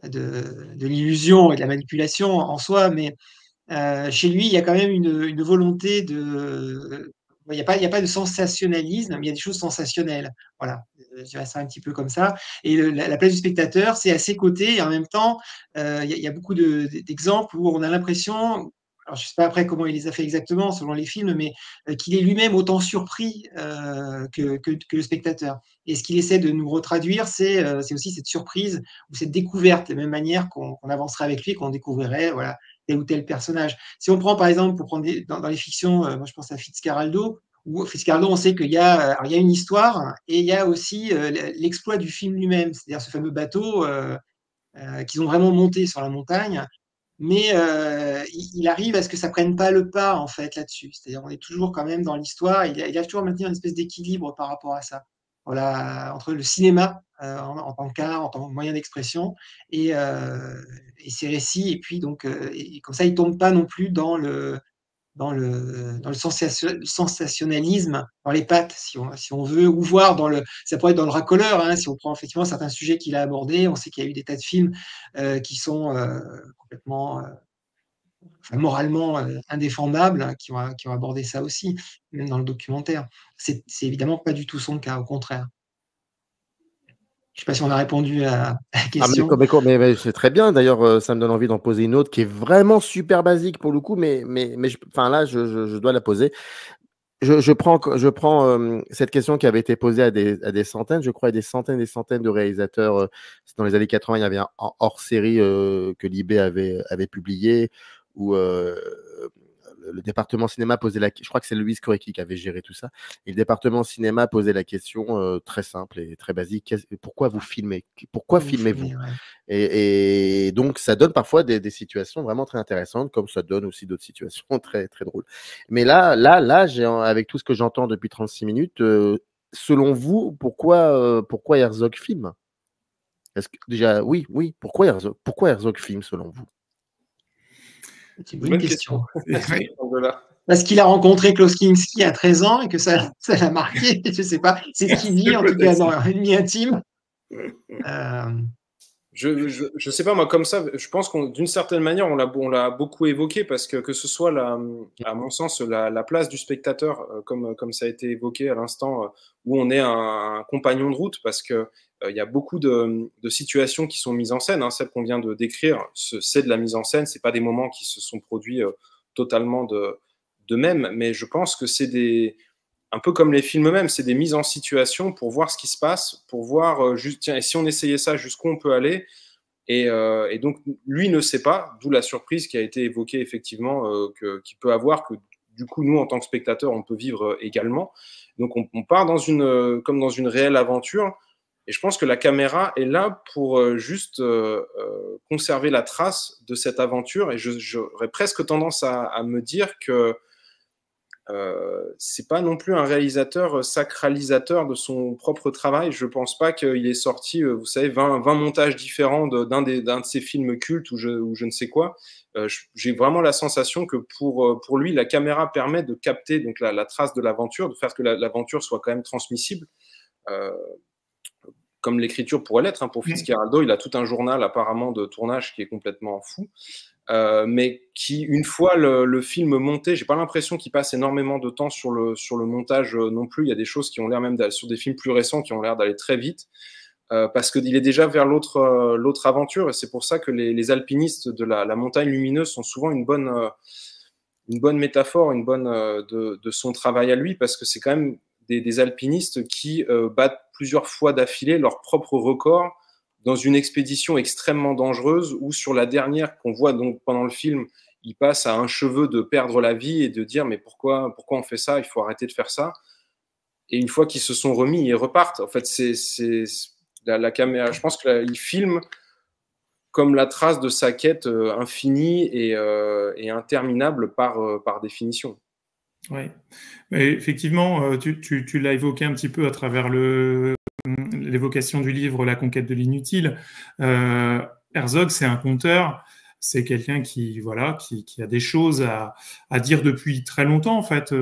de l'illusion et de la manipulation en soi, mais chez lui, il y a quand même une volonté de. Il n'y a pas de sensationnalisme, mais il y a des choses sensationnelles. Voilà, je dirais ça un petit peu comme ça. Et la place du spectateur, c'est à ses côtés. Et en même temps, il y a beaucoup d'exemples où on a l'impression alors je ne sais pas après comment il les a fait exactement selon les films, mais qu'il est lui-même autant surpris que le spectateur. Et ce qu'il essaie de nous retraduire, c'est aussi cette surprise ou cette découverte, de la même manière qu'on avancerait avec lui, qu'on découvrirait voilà, tel ou tel personnage. Si on prend par exemple, pour prendre dans les fictions, moi je pense à Fitzcarraldo, où Fitzcarraldo, on sait qu'il y a une histoire et il y a aussi l'exploit du film lui-même, c'est-à-dire ce fameux bateau qu'ils ont vraiment monté sur la montagne, mais il arrive à ce que ça prenne pas le pas en fait là-dessus. C'est-à-dire on est toujours quand même dans l'histoire. Il a toujours maintenu une espèce d'équilibre par rapport à ça. Voilà, entre le cinéma en tant qu'art, en tant que moyen d'expression, et ses récits. Et puis donc, et comme ça, il tombe pas non plus dans le sensationnalisme, dans les pattes, si on veut, ou voir ça pourrait être dans le racoleur, hein, si on prend effectivement certains sujets qu'il a abordés. On sait qu'il y a eu des tas de films qui sont complètement, enfin, moralement indéfendables, hein, qui ont abordé ça aussi, même dans le documentaire. C'est évidemment pas du tout son cas, au contraire. Je ne sais pas si on a répondu à la question. Mais c'est très bien. D'ailleurs, ça me donne envie d'en poser une autre qui est vraiment super basique pour le coup, mais enfin là, je dois la poser. Je prends cette question qui avait été posée à des centaines, je crois, à des centaines et des centaines de réalisateurs. Dans les années 80, il y avait un hors-série que Libé avait publié, où le département cinéma posait je crois que c'est Louise Korecki qui avait géré tout ça. Et le département cinéma posait la question très simple et très basique. Pourquoi vous filmez? Pourquoi filmez-vous? Ouais. Et donc, ça donne parfois des situations vraiment très intéressantes, comme ça donne aussi d'autres situations très, très drôles. Mais là, avec tout ce que j'entends depuis 36 minutes, selon vous, pourquoi Herzog filme? Déjà, oui, pourquoi Herzog filme selon vous? C'est une bonne question. Oui. Parce qu'il a rencontré Klaus Kinski à 13 ans et que ça l'a marqué, je ne sais pas. C'est ce qu'il dit, en tout cas, dans Ennemi intime. Je sais pas, moi, comme ça, je pense qu'on, d'une certaine manière, on l'a beaucoup évoqué parce que ce soit, à mon sens, la place du spectateur, comme ça a été évoqué à l'instant, où on est un compagnon de route, parce que il y a beaucoup de situations qui sont mises en scène, hein, celles qu'on vient de décrire, c'est de la mise en scène, c'est pas des moments qui se sont produits totalement de même, mais je pense que c'est un peu comme les films eux-mêmes, c'est des mises en situation pour voir ce qui se passe, pour voir tiens, et si on essayait ça, jusqu'où on peut aller. Et donc, lui ne sait pas, d'où la surprise qui a été évoquée effectivement, qu'il peut avoir, que du coup, nous, en tant que spectateurs, on peut vivre également. Donc, on part comme dans une réelle aventure. Et je pense que la caméra est là pour juste conserver la trace de cette aventure. Et j'aurais presque tendance à me dire que c'est pas non plus un réalisateur sacralisateur de son propre travail. Je pense pas qu'il ait sorti, vous savez, 20 montages différents d'un de ses films cultes ou je ne sais quoi. J'ai vraiment la sensation que pour lui, la caméra permet de capter donc la trace de l'aventure, de faire que l'aventure soit quand même transmissible. Comme l'écriture pourrait l'être, hein, pour Fitzcarraldo, il a tout un journal apparemment de tournage qui est complètement fou. Mais qui, une fois le film monté, j'ai pas l'impression qu'il passe énormément de temps sur le montage non plus. Il y a des choses qui ont l'air même sur des films plus récents qui ont l'air d'aller très vite parce qu'il est déjà vers l'autre aventure, et c'est pour ça que les alpinistes de la montagne lumineuse sont souvent une bonne métaphore, de son travail à lui, parce que c'est quand même des alpinistes qui battent plusieurs fois d'affilée leur propre record dans une expédition extrêmement dangereuse, où sur la dernière qu'on voit donc pendant le film, il passe à un cheveu de perdre la vie et de dire mais pourquoi on fait ça, il faut arrêter de faire ça. Et une fois qu'ils se sont remis, ils repartent. En fait, c'est la caméra, je pense qu'il filme comme la trace de sa quête infinie et interminable par définition. Oui, effectivement, tu l'as évoqué un petit peu à travers l'évocation du livre La conquête de l'inutile. Herzog, c'est un conteur, c'est quelqu'un qui a des choses à dire depuis très longtemps, en fait,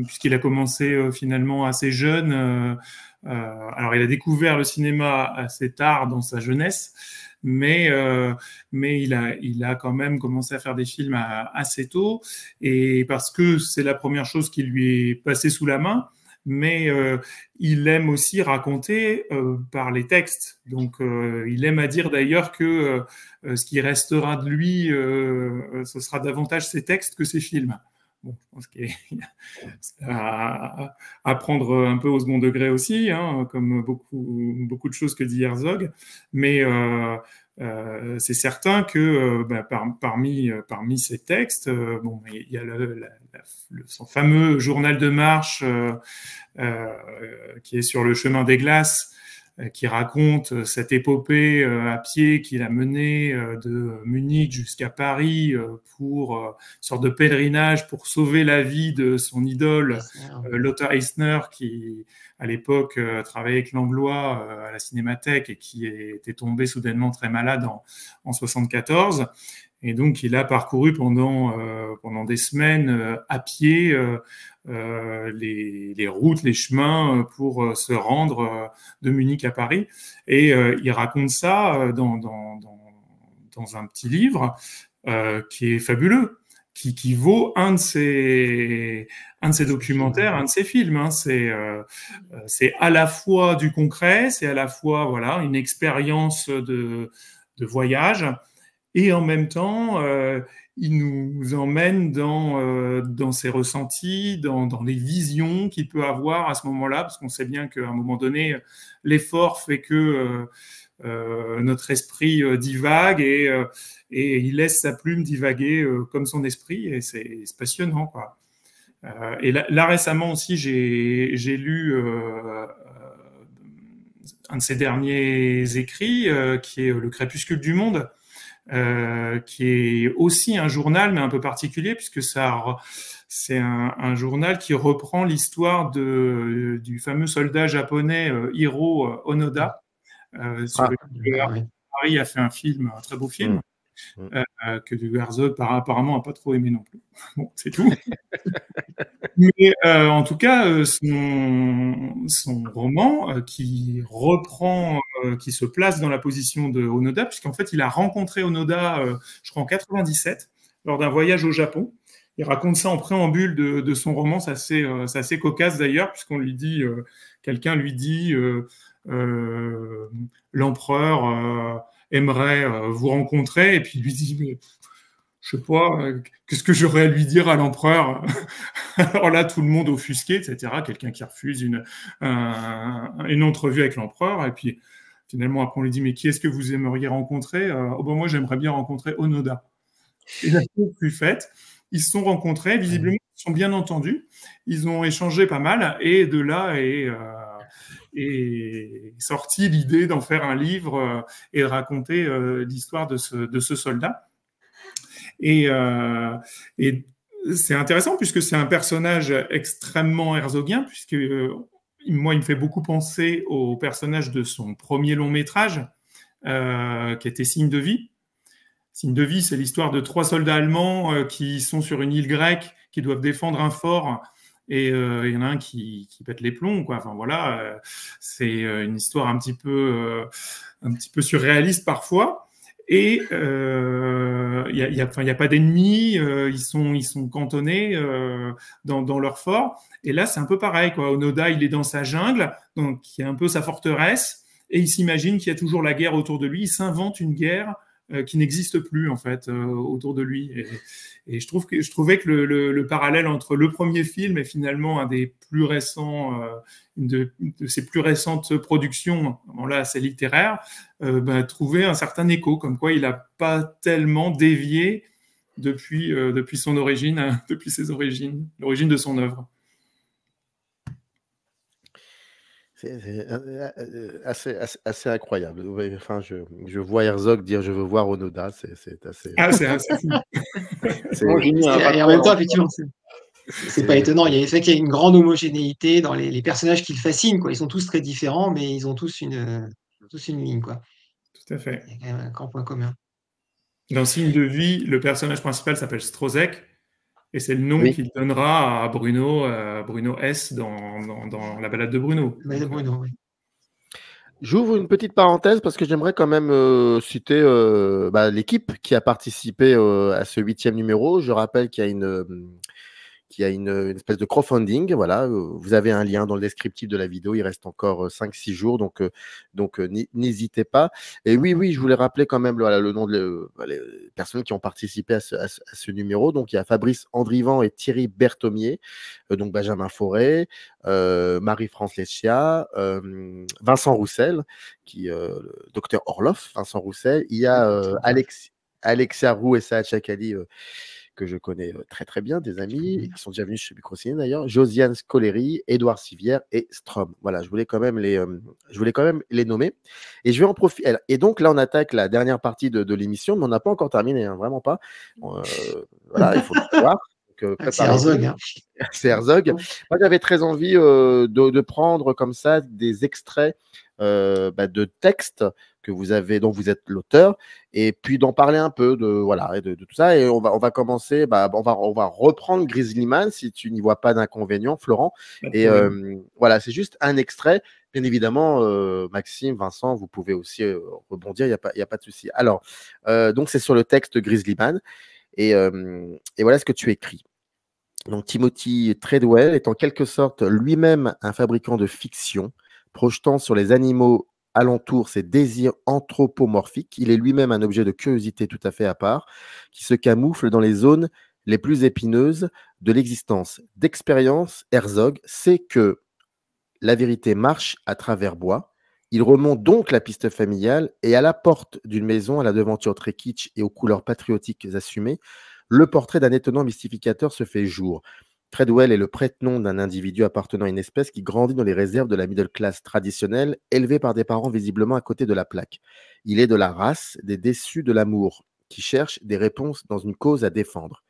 puisqu'il a commencé finalement assez jeune. Alors, il a découvert le cinéma assez tard dans sa jeunesse, mais il a quand même commencé à faire des films assez tôt, et parce que c'est la première chose qui lui est passée sous la main. mais il aime aussi raconter par les textes. Donc, il aime à dire d'ailleurs que ce qui restera de lui, ce sera davantage ses textes que ses films. Bon, je pense qu'il y a à prendre un peu au second degré aussi, hein, comme beaucoup de choses que dit Herzog, mais c'est certain que parmi ces textes, bon, il y a son fameux journal de marche qui est sur le chemin des glaces, qui raconte cette épopée à pied qu'il a menée de Munich jusqu'à Paris pour une sorte de pèlerinage pour sauver la vie de son idole, Lothar Eisner, qui à l'époque travaillait avec Langlois à la Cinémathèque et qui était tombé soudainement très malade en 74. Et donc, il a parcouru pendant des semaines à pied les routes, les chemins pour se rendre de Munich à Paris. Et il raconte ça dans un petit livre qui est fabuleux, qui vaut un de ses documentaires, un de ses films. Hein. C'est à la fois du concret, c'est à la fois voilà une expérience de voyage. Et en même temps, il nous emmène dans ses ressentis, dans les visions qu'il peut avoir à ce moment-là, parce qu'on sait bien qu'à un moment donné, l'effort fait que notre esprit divague et il laisse sa plume divaguer comme son esprit, et c'est passionnant, quoi. Et là récemment aussi, j'ai lu un de ses derniers écrits, qui est Le crépuscule du monde. Qui est aussi un journal, mais un peu particulier, puisque c'est un journal qui reprend l'histoire du fameux soldat japonais Hiro Onoda, sur lequel Paris a fait un film, un très beau film, que Herzog apparemment n'a pas trop aimé non plus. Bon, c'est tout. Mais en tout cas, son roman qui reprend, qui se place dans la position de Onoda, puisqu'en fait, il a rencontré Onoda, je crois, en 97, lors d'un voyage au Japon. Il raconte ça en préambule de son roman, c'est assez cocasse d'ailleurs, puisqu'on lui dit, quelqu'un lui dit, l'empereur aimerait vous rencontrer, et puis il lui dit, mais je sais pas, qu'est-ce que j'aurais à lui dire à l'empereur? Alors là, tout le monde offusqué, etc. Quelqu'un qui refuse une entrevue avec l'empereur. Et puis, finalement, après, on lui dit, mais qui est-ce que vous aimeriez rencontrer? Oh, ben, moi, j'aimerais bien rencontrer Onoda. Et la chose fut faite. Ils se sont rencontrés. Visiblement, ils se sont bien entendus. Ils ont échangé pas mal. Et de là est sortie l'idée d'en faire un livre et de raconter l'histoire de ce soldat. Et c'est intéressant puisque c'est un personnage extrêmement herzogien, puisque moi, il me fait beaucoup penser au personnage de son premier long métrage, qui était Signe de vie. Signe de vie, c'est l'histoire de 3 soldats allemands qui sont sur une île grecque, qui doivent défendre un fort, et il y en a un qui pète les plombs, quoi. Enfin voilà, c'est une histoire un petit peu surréaliste parfois. Et il y a pas d'ennemis, ils sont cantonnés dans leur fort. Et là, c'est un peu pareil, quoi. Onoda, il est dans sa jungle, donc qui est un peu sa forteresse, et il s'imagine qu'il y a toujours la guerre autour de lui. Il s'invente une guerre qui n'existe plus en fait autour de lui. Et je trouvais que le parallèle entre le premier film et finalement un des plus récents, une de ses plus récentes productions, bon là c'est littéraire, trouvait un certain écho, comme quoi il n'a pas tellement dévié depuis son origine, depuis ses origines, l'origine de son œuvre. C'est assez incroyable. Enfin, je vois Herzog dire je veux voir Onoda, c'est assez. Ah, c'est assez fou. Et en même temps, effectivement, c'est pas étonnant. C'est vrai qu'il y a une grande homogénéité dans les personnages qui le fascinent, quoi. Ils sont tous très différents, mais ils ont tous une ligne, quoi. Tout à fait. Il y a quand même un grand point commun. Dans Signe de vie, le personnage principal s'appelle Strozek. Et c'est le nom qu'il donnera à Bruno S. dans la balade de Bruno. Oui. J'ouvre une petite parenthèse parce que j'aimerais quand même citer l'équipe qui a participé à ce 8e numéro. Je rappelle qu'il y qu'il y a une espèce de crowdfunding. Voilà, vous avez un lien dans le descriptif de la vidéo. Il reste encore 5-6 jours, donc n'hésitez pas. Et oui, je voulais rappeler quand même le nom de les personnes qui ont participé à ce numéro. Donc, il y a Fabrice Andrivan et Thierry Berthomier, donc Benjamin Fauré, Marie-France Leschia, Vincent Roussel, le docteur Orloff, Vincent Roussel. Il y a Alexia Roux et Saad Chakali, que je connais très très bien, des amis, qui sont déjà venus chez Microciné d'ailleurs, Josiane Scoleri, Édouard Sivière et Strom. Voilà, je voulais quand même les nommer. Et je vais en profiter. Et donc là, on attaque la dernière partie de l'émission, mais on n'a pas encore terminé, hein, vraiment pas. Voilà, il faut le savoir. C'est Herzog. Hein. C'est Herzog. Moi, j'avais très envie de prendre comme ça des extraits de textes que vous avez, dont vous êtes l'auteur, et puis d'en parler un peu de tout ça. Et on va commencer, on va reprendre Grizzly Man si tu n'y vois pas d'inconvénient, Florent. Et voilà, c'est juste un extrait. Bien évidemment, Maxime, Vincent, vous pouvez aussi rebondir, il n'y a pas de souci. Alors, donc c'est sur le texte Grizzly Man. Et voilà ce que tu écris. Donc, Timothy Treadwell est en quelque sorte lui-même un fabricant de fiction, projetant sur les animaux alentour ses désirs anthropomorphiques. Il est lui-même un objet de curiosité tout à fait à part, qui se camoufle dans les zones les plus épineuses de l'existence. D'expérience, Herzog sait que la vérité marche à travers bois. Il remonte donc la piste familiale et à la porte d'une maison à la devanture très kitsch et aux couleurs patriotiques assumées, le portrait d'un étonnant mystificateur se fait jour. Treadwell est le prête-nom d'un individu appartenant à une espèce qui grandit dans les réserves de la middle class traditionnelle, élevé par des parents visiblement à côté de la plaque. Il est de la race des déçus de l'amour, qui cherchent des réponses dans une cause à défendre.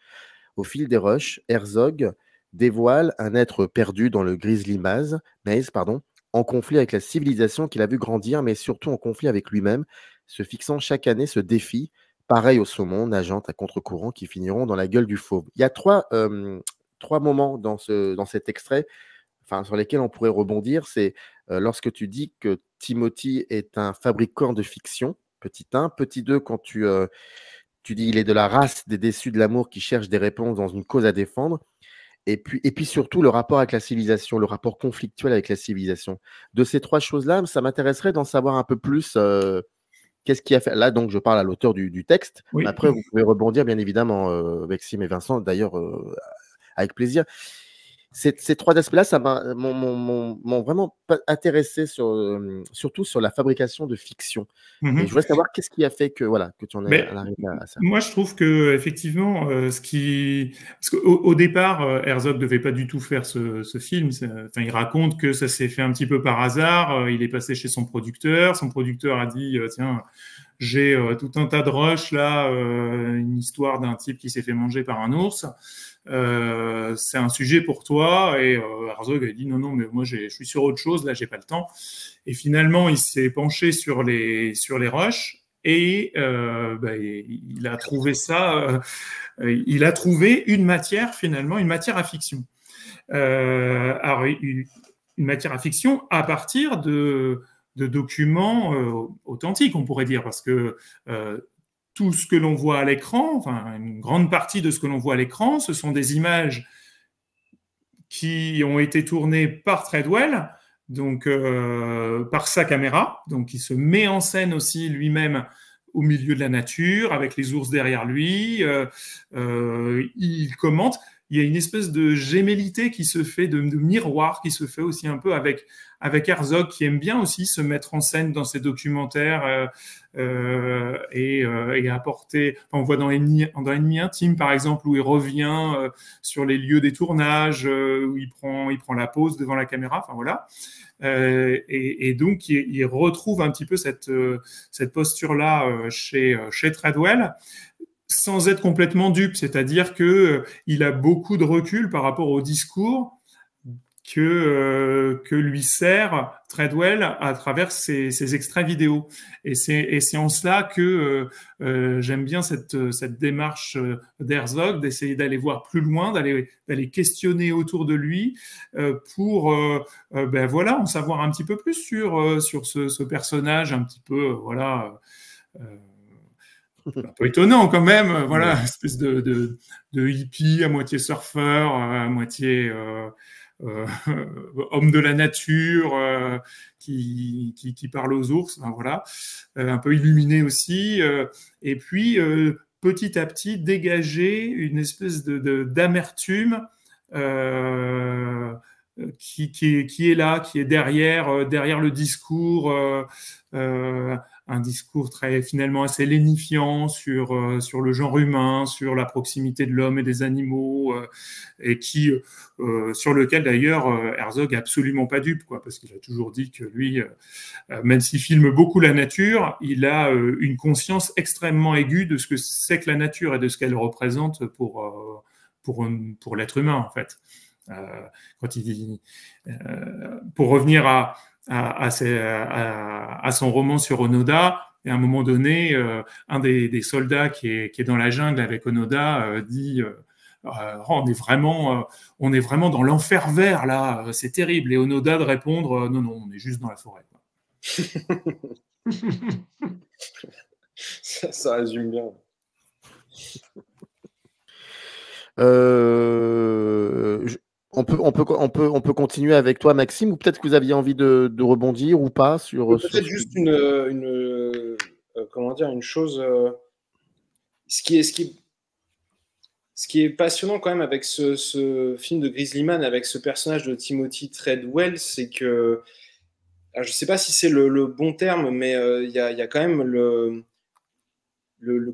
Au fil des rushs, Herzog dévoile un être perdu dans le Grizzly Maze, en conflit avec la civilisation qu'il a vu grandir, mais surtout en conflit avec lui-même, se fixant chaque année ce défi, pareil au saumon, nageant à contre-courant, qui finiront dans la gueule du fauve. Il y a trois moments dans cet extrait sur lesquels on pourrait rebondir. C'est lorsque tu dis que Timothy est un fabricant de fiction, petit 1. Petit 2, quand tu dis il est de la race des déçus de l'amour qui cherchent des réponses dans une cause à défendre. Et puis surtout le rapport avec la civilisation, le rapport conflictuel avec la civilisation. De ces trois choses-là, ça m'intéresserait d'en savoir un peu plus. Qu'est-ce qui a fait? Là, donc, je parle à l'auteur du texte. Oui. Après, vous pouvez rebondir, bien évidemment, Maxime et Vincent, d'ailleurs, avec plaisir. Ces trois aspects-là, ça m'ont vraiment intéressé surtout sur la fabrication de fiction. Et je voudrais savoir qu'est-ce qui a fait que tu en es arrivé à ça. Moi, je trouve que effectivement, parce qu'au départ, Herzog ne devait pas du tout faire ce film. Il raconte que ça s'est fait un petit peu par hasard. Il est passé chez son producteur. Son producteur a dit tiens, j'ai tout un tas de rushs là, une histoire d'un type qui s'est fait manger par un ours. C'est un sujet pour toi. Et Herzog a dit non, mais moi je suis sur autre chose, là j'ai pas le temps. Et finalement il s'est penché sur les rushs et il a trouvé ça, il a trouvé une matière à fiction. Alors une matière à fiction à partir de documents authentiques, on pourrait dire, parce que tout ce que l'on voit à l'écran, une grande partie de ce que l'on voit à l'écran, ce sont des images qui ont été tournées par Treadwell, donc par sa caméra, donc il se met en scène aussi lui-même au milieu de la nature, avec les ours derrière lui, il commente. Il y a une espèce de gémellité qui se fait, de miroir qui se fait aussi un peu avec Herzog, qui aime bien aussi se mettre en scène dans ses documentaires et apporter. On voit dans Ennemi intime, par exemple, où il revient sur les lieux des tournages, où il prend la pose devant la caméra. Enfin voilà. Et donc il retrouve un petit peu cette posture-là chez Treadwell, sans être complètement dupe, c'est-à-dire que il a beaucoup de recul par rapport au discours que lui sert Treadwell à travers ses extraits vidéo. Et c'est en cela que j'aime bien cette démarche d'Herzog, d'essayer d'aller voir plus loin, d'aller questionner autour de lui pour en savoir un petit peu plus sur ce personnage un petit peu un peu étonnant quand même, voilà, espèce de hippie à moitié surfeur, à moitié homme de la nature, qui parle aux ours, hein, voilà, un peu illuminé aussi, et puis petit à petit dégager une espèce d'amertume qui est là, qui est derrière le discours, un discours très finalement assez lénifiant sur le genre humain, sur la proximité de l'homme et des animaux, et sur lequel d'ailleurs Herzog est absolument pas dupe, quoi, parce qu'il a toujours dit que lui, même s'il filme beaucoup la nature, il a une conscience extrêmement aiguë de ce que c'est que la nature et de ce qu'elle représente pour l'être humain, en fait. Quand il dit, pour revenir à son roman sur Onoda, et à un moment donné, un des soldats qui est dans la jungle avec Onoda dit on est vraiment dans l'enfer vert là, c'est terrible. Et Onoda de répondre non, on est juste dans la forêt. Ça résume bien. On peut continuer avec toi, Maxime, ou peut-être que vous aviez envie de rebondir ou pas sur. Peut-être juste comment dire, une chose. Ce qui est passionnant quand même avec ce film de Grizzly Man, avec ce personnage de Timothy Treadwell, c'est que, alors je ne sais pas si c'est le bon terme, mais il y a quand même le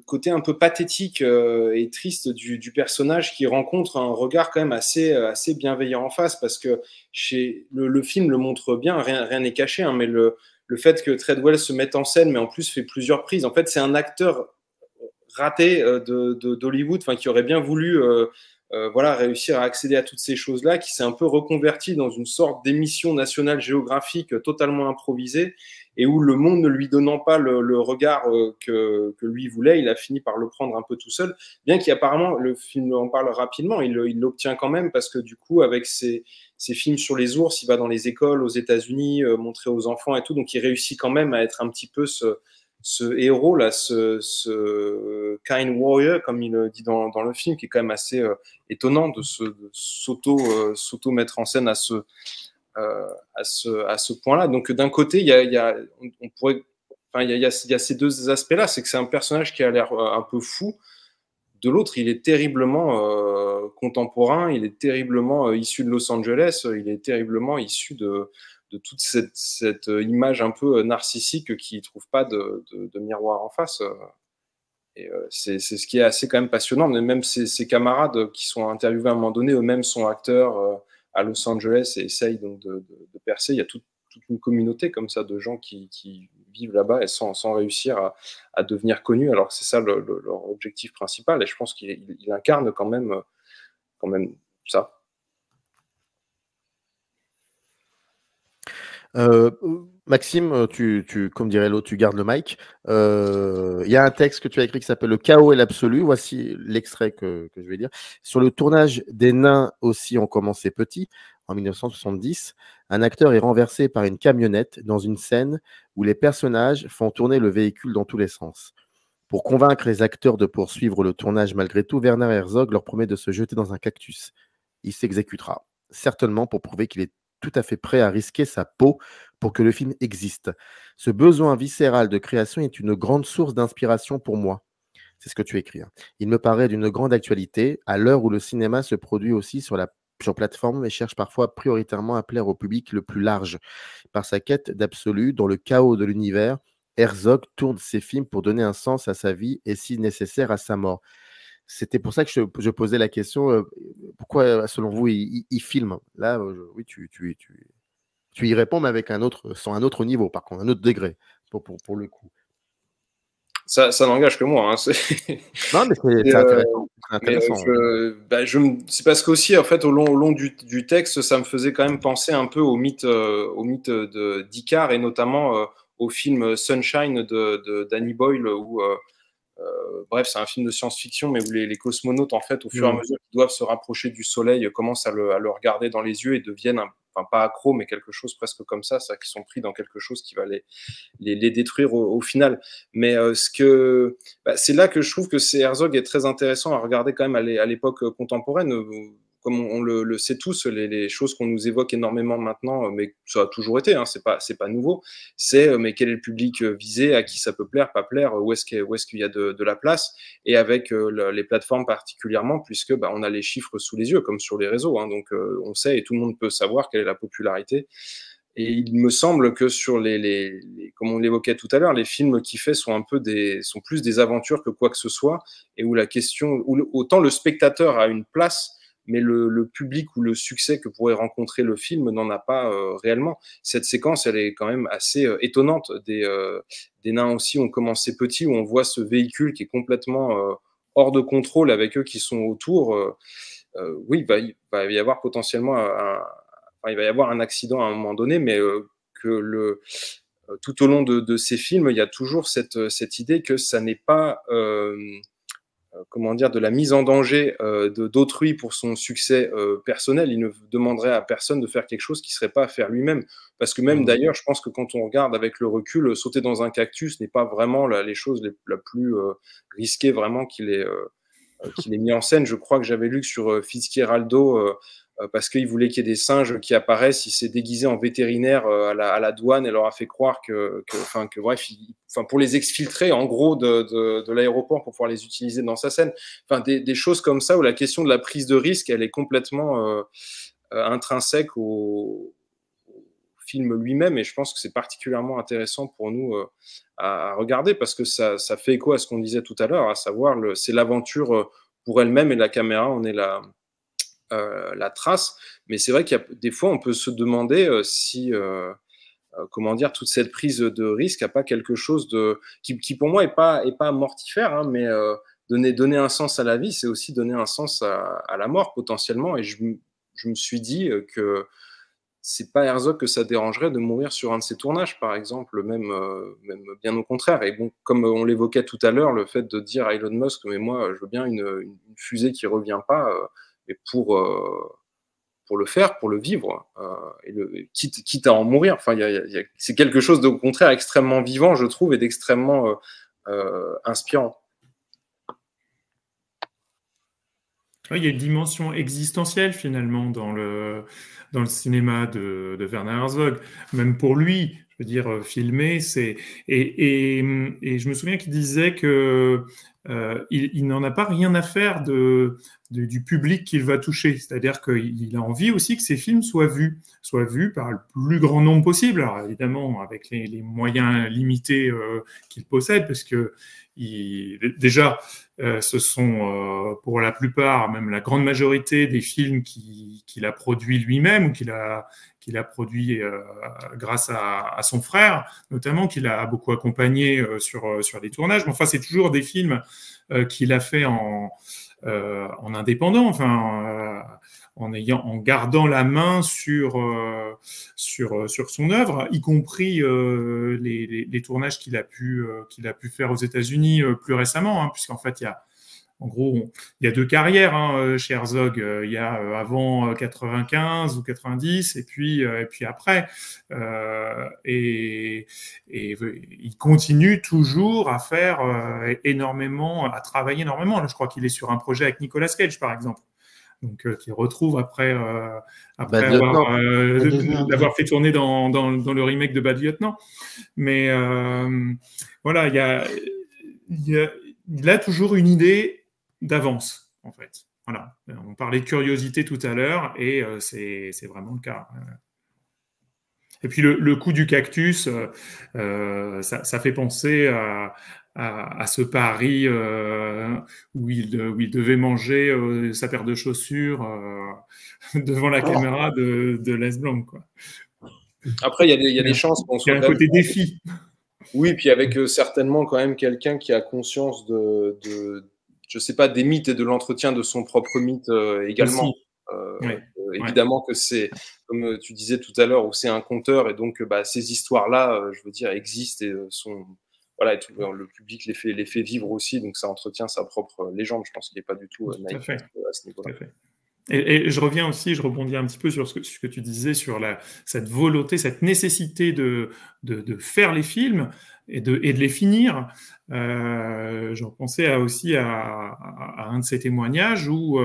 côté un peu pathétique et triste du personnage qui rencontre un regard quand même assez bienveillant en face, parce que le film le montre bien, rien n'est caché, hein, mais le fait que Treadwell se mette en scène, mais en plus fait plusieurs prises. En fait, c'est un acteur raté d'Hollywood, qui aurait bien voulu voilà, réussir à accéder à toutes ces choses-là, qui s'est un peu reconverti dans une sorte d'émission nationale géographique totalement improvisée, et où le monde ne lui donnant pas le regard que lui voulait, il a fini par le prendre un peu tout seul, bien qu'apparemment, le film en parle rapidement, il l'obtient quand même, parce que du coup, avec ses films sur les ours, il va dans les écoles aux États-Unis, montrer aux enfants et tout, donc il réussit quand même à être un petit peu ce héros là, ce kind warrior, comme il dit dans le film, qui est quand même assez étonnant de s'auto mettre en scène à ce point-là. Donc d'un côté, il y a ces deux aspects-là, c'est que c'est un personnage qui a l'air un peu fou. De l'autre, il est terriblement contemporain, il est terriblement issu de Los Angeles, il est terriblement issu de toute cette image un peu narcissique qui ne trouve pas de miroir en face. Et c'est ce qui est assez quand même passionnant. Mais même ses camarades qui sont interviewés à un moment donné, eux-mêmes sont acteurs à Los Angeles et essayent donc de percer. Il y a toute une communauté comme ça de gens qui vivent là-bas et sans réussir à devenir connus. Alors c'est ça leur objectif principal. Et je pense qu'il incarne quand même ça. Maxime, comme dirait l'autre, tu gardes le mic. Il y a un texte que tu as écrit qui s'appelle Le chaos et l'absolu. Voici l'extrait que je vais lire. Sur le tournage des Nains aussi ont commencé petit, en 1970, un acteur est renversé par une camionnette dans une scène où les personnages font tourner le véhicule dans tous les sens. Pour convaincre les acteurs de poursuivre le tournage malgré tout, Werner Herzog leur promet de se jeter dans un cactus. Il s'exécutera, certainement pour prouver qu'il est tout à fait prêt à risquer sa peau pour que le film existe. Ce besoin viscéral de création est une grande source d'inspiration pour moi. C'est ce que tu écris. Il me paraît d'une grande actualité à l'heure où le cinéma se produit aussi sur plateforme et cherche parfois prioritairement à plaire au public le plus large. Par sa quête d'absolu, dans le chaos de l'univers, Herzog tourne ses films pour donner un sens à sa vie et, si nécessaire, à sa mort. C'était pour ça que je posais la question, pourquoi, selon vous, il filme? Là, oui, tu y réponds, mais avec sur un autre niveau, par contre, un autre degré, pour le coup. Ça n'engage que moi. Hein. Non, mais c'est intéressant. C'est parce qu'aussi, en fait, au long du texte, ça me faisait quand même penser un peu au mythe d'Icare, et notamment au film Sunshine de Danny Boyle, où bref, c'est un film de science-fiction, mais où les cosmonautes, en fait, au fur et à mesure qu'ils doivent se rapprocher du soleil, commencent à le regarder dans les yeux et deviennent enfin pas accro, mais quelque chose presque comme ça, qui sont pris dans quelque chose qui va les détruire au final. Mais c'est là que je trouve que Herzog est très intéressant à regarder quand même à l'époque contemporaine. Comme on le sait tous, les choses qu'on nous évoque énormément maintenant, mais ça a toujours été, hein, c'est pas nouveau, c'est mais quel est le public visé, à qui ça peut plaire, pas plaire, où est-ce qu'il y a de la place, et avec les plateformes particulièrement, puisque on a les chiffres sous les yeux, comme sur les réseaux, hein, donc on sait et tout le monde peut savoir quelle est la popularité. Et il me semble que sur comme on l'évoquait tout à l'heure, les films qu'il fait sont plus des aventures que quoi que ce soit, et où autant le spectateur a une place, mais le public ou le succès que pourrait rencontrer le film n'en a pas réellement. Cette séquence, elle est quand même assez étonnante. Des nains aussi ont commencé petits, où on voit ce véhicule qui est complètement hors de contrôle avec eux qui sont autour. Oui, il va y avoir potentiellement il va y avoir un accident à un moment donné, mais tout au long de ces films, il y a toujours cette idée que ça n'est pas comment dire, de la mise en danger d'autrui pour son succès personnel. Il ne demanderait à personne de faire quelque chose qu'il ne serait pas à faire lui-même. Parce que même d'ailleurs, je pense que quand on regarde avec le recul, sauter dans un cactus n'est pas vraiment les choses la plus risquée vraiment qu'il ait mis en scène. Je crois que j'avais lu que sur Fitzgeraldo, parce qu'il voulait qu'il y ait des singes qui apparaissent, il s'est déguisé en vétérinaire à la douane et leur a fait croire bref, pour les exfiltrer en gros de l'aéroport pour pouvoir les utiliser dans sa scène. Enfin, des choses comme ça où la question de la prise de risque, elle est complètement intrinsèque au film lui-même, et je pense que c'est particulièrement intéressant pour nous à regarder, parce que ça fait écho à ce qu'on disait tout à l'heure, à savoir c'est l'aventure pour elle-même, et la caméra en est la trace. Mais c'est vrai qu'il y a des fois on peut se demander si comment dire, toute cette prise de risque n'a pas quelque chose qui pour moi est pas mortifère, hein, mais donner un sens à la vie, c'est aussi donner un sens à la mort potentiellement. Et je me suis dit que c'est pas Herzog que ça dérangerait de mourir sur un de ses tournages, par exemple, même bien au contraire. Et bon, comme on l'évoquait tout à l'heure, le fait de dire à Elon Musk, mais moi, je veux bien une fusée qui revient pas, mais pour le faire, pour le vivre, et quitte à en mourir. Enfin, c'est quelque chose au contraire extrêmement vivant, je trouve, et d'extrêmement inspirant. Oui, il y a une dimension existentielle finalement dans le cinéma de Werner Herzog. Même pour lui, je veux dire, filmer, et je me souviens qu'il disait que il n'en a pas rien à faire du public qu'il va toucher. C'est-à-dire qu'il a envie aussi que ses films soient vus par le plus grand nombre possible. Alors évidemment, avec les moyens limités qu'il possède, parce que déjà, ce sont pour la plupart, même la grande majorité des films qu'il a produits lui-même, ou qu'il a produit grâce à son frère, notamment, qu'il a beaucoup accompagné sur les tournages. Mais enfin, c'est toujours des films qu'il a fait en indépendant, enfin, en gardant la main sur son œuvre, y compris les tournages qu'il a pu faire aux États-Unis plus récemment, hein, puisqu'en fait, il y a deux carrières chez Herzog. Il y a avant 95 ou 90, et puis après. Et il continue toujours à faire à travailler énormément. Là, je crois qu'il est sur un projet avec Nicolas Cage, par exemple. Donc, qui retrouve après l'avoir fait tourner dans le remake de Bad Lieutenant. Mais voilà, il a toujours une idée d'avance, en fait. Voilà. On parlait de curiosité tout à l'heure, et c'est vraiment le cas. Et puis le coup du cactus, ça fait penser à ce pari où il devait manger sa paire de chaussures devant la caméra de Les Blanc, quoi. Après, il y a des chances qu'on soit. Il y a un côté défi. Oui, puis avec certainement quand même quelqu'un qui a conscience je sais pas, des mythes et de l'entretien de son propre mythe également. Évidemment que c'est, comme tu disais tout à l'heure, où c'est un conteur, et donc ces histoires-là, je veux dire, existent et sont. Voilà, le public les fait vivre aussi, donc ça entretient sa propre légende. Je pense qu'il n'est pas du tout naïf à ce niveau-là. Et je reviens aussi, je rebondis un petit peu sur ce que tu disais sur cette volonté, cette nécessité de faire les films et de les finir. J'en pensais aussi à un de ces témoignages où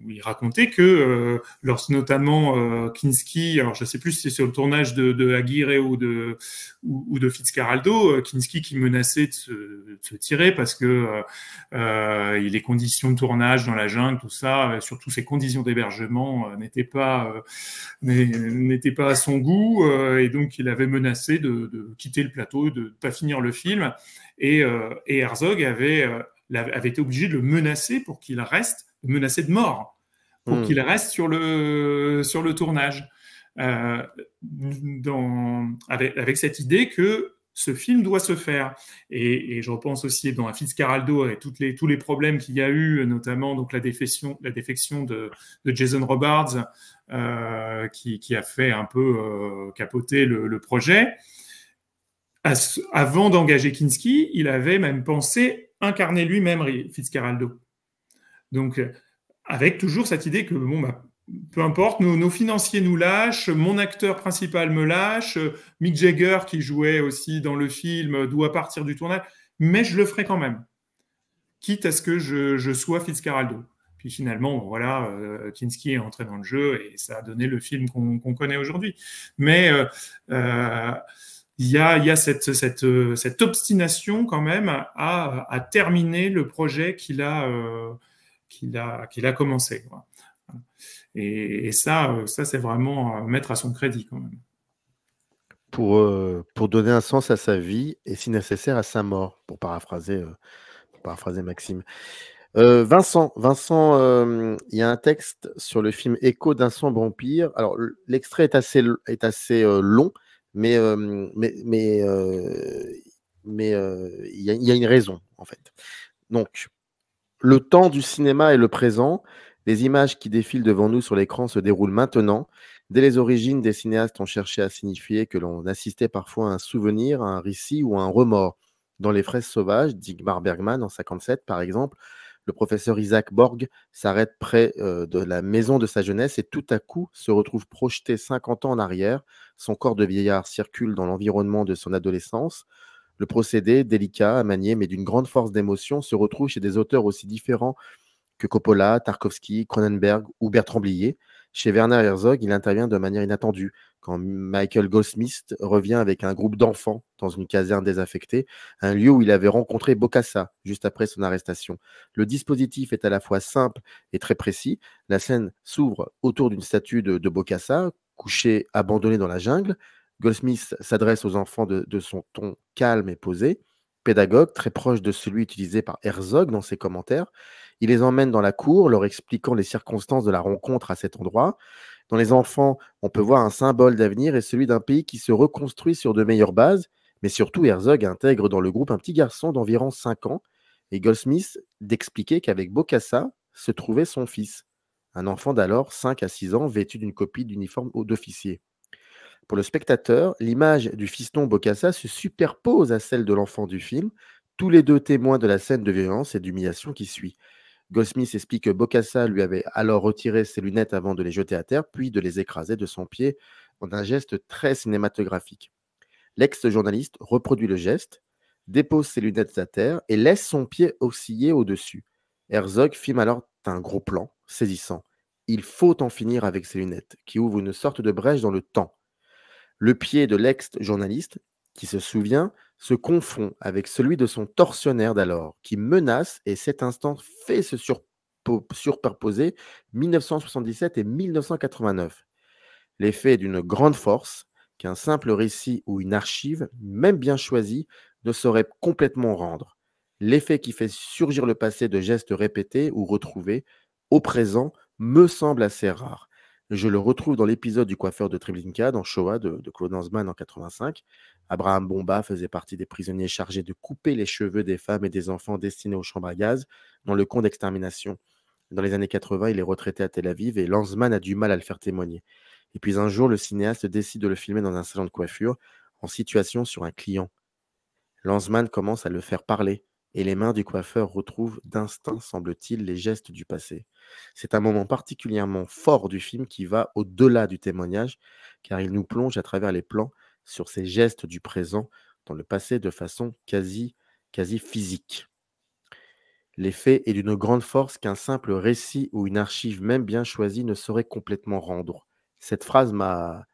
il racontait que lorsque notamment Kinski, alors je ne sais plus si c'est sur le tournage de Aguirre ou de Fitzcarraldo, Kinski qui menaçait de se tirer parce que les conditions de tournage dans la jungle, tout ça, surtout ces conditions d'hébergement n'étaient pas à son goût, et donc il avait menacé de quitter le plateau, de ne pas finir le film, et Herzog avait été obligé de le menacer pour qu'il reste, menacer de mort pour qu'il reste sur le tournage, avec cette idée que ce film doit se faire. Et je repense aussi à Fitzcarraldo et tous les problèmes qu'il y a eu, notamment donc la défection de Jason Robards, qui a fait un peu capoter le projet. Avant d'engager Kinski, il avait même pensé incarner lui-même Fitzcarraldo. Donc, avec toujours cette idée que, peu importe, nos financiers nous lâchent, mon acteur principal me lâche, Mick Jagger, qui jouait aussi dans le film, doit partir du tournage, mais je le ferai quand même, quitte à ce que je sois Fitzcarraldo. Puis finalement, voilà, Kinski est entré dans le jeu et ça a donné le film qu'on connaît aujourd'hui. Mais il y a cette obstination quand même à terminer le projet qu'il a commencé. Et ça c'est vraiment mettre à son crédit quand même. Pour donner un sens à sa vie et si nécessaire à sa mort, pour paraphraser Maxime. Vincent, il y a un texte sur le film Écho d'un sombre empire. Alors l'extrait est assez long, mais il y a une raison en fait. Donc, le temps du cinéma est le présent. Les images qui défilent devant nous sur l'écran se déroulent maintenant. Dès les origines, des cinéastes ont cherché à signifier que l'on assistait parfois à un souvenir, à un récit ou à un remords. Dans Les Fraises sauvages d'Ingmar Bergman en 1957, par exemple, le professeur Isaac Borg s'arrête près de la maison de sa jeunesse et tout à coup se retrouve projeté 50 ans en arrière. Son corps de vieillard circule dans l'environnement de son adolescence. Le procédé, délicat à manier, mais d'une grande force d'émotion, se retrouve chez des auteurs aussi différents que Coppola, Tarkovsky, Cronenberg ou Bertrand Blier. Chez Werner Herzog, il intervient de manière inattendue. Quand Michael Goldsmith revient avec un groupe d'enfants dans une caserne désaffectée, un lieu où il avait rencontré Bokassa juste après son arrestation. Le dispositif est à la fois simple et très précis. La scène s'ouvre autour d'une statue de Bokassa, couché, abandonné dans la jungle. Goldsmith s'adresse aux enfants de son ton calme et posé, pédagogue, très proche de celui utilisé par Herzog dans ses commentaires. Il les emmène dans la cour, leur expliquant les circonstances de la rencontre à cet endroit. Dans les enfants, on peut voir un symbole d'avenir et celui d'un pays qui se reconstruit sur de meilleures bases. Mais surtout, Herzog intègre dans le groupe un petit garçon d'environ 5 ans et Goldsmith d'expliquer qu'avec Bokassa se trouvait son fils, un enfant d'alors 5 à 6 ans vêtu d'une copie d'uniforme d'officier. Pour le spectateur, l'image du fiston Bokassa se superpose à celle de l'enfant du film, tous les deux témoins de la scène de violence et d'humiliation qui suit. Goldsmith explique que Bokassa lui avait alors retiré ses lunettes avant de les jeter à terre, puis de les écraser de son pied en un geste très cinématographique. L'ex-journaliste reproduit le geste, dépose ses lunettes à terre et laisse son pied osciller au-dessus. Herzog filme alors un gros plan saisissant. Il faut en finir avec ces lunettes, qui ouvrent une sorte de brèche dans le temps. Le pied de l'ex-journaliste, qui se souvient, se confond avec celui de son tortionnaire d'alors, qui menace et cet instant fait se superposer 1977 et 1989. L'effet est d'une grande force qu'un simple récit ou une archive, même bien choisie, ne saurait complètement rendre. L'effet qui fait surgir le passé de gestes répétés ou retrouvés au présent me semble assez rare. Je le retrouve dans l'épisode du coiffeur de Treblinka, dans Shoah de Claude Lanzmann en 1985. Abraham Bomba faisait partie des prisonniers chargés de couper les cheveux des femmes et des enfants destinés aux chambres à gaz dans le camp d'extermination. Dans les années 80, il est retraité à Tel Aviv et Lanzmann a du mal à le faire témoigner. Et puis un jour, le cinéaste décide de le filmer dans un salon de coiffure en situation sur un client. Lanzmann commence à le faire parler et les mains du coiffeur retrouvent d'instinct, semble-t-il, les gestes du passé. C'est un moment particulièrement fort du film qui va au-delà du témoignage, car il nous plonge à travers les plans sur ces gestes du présent dans le passé de façon quasi physique. L'effet est d'une grande force qu'un simple récit ou une archive même bien choisie ne saurait complètement rendre. Cette phrase m'a...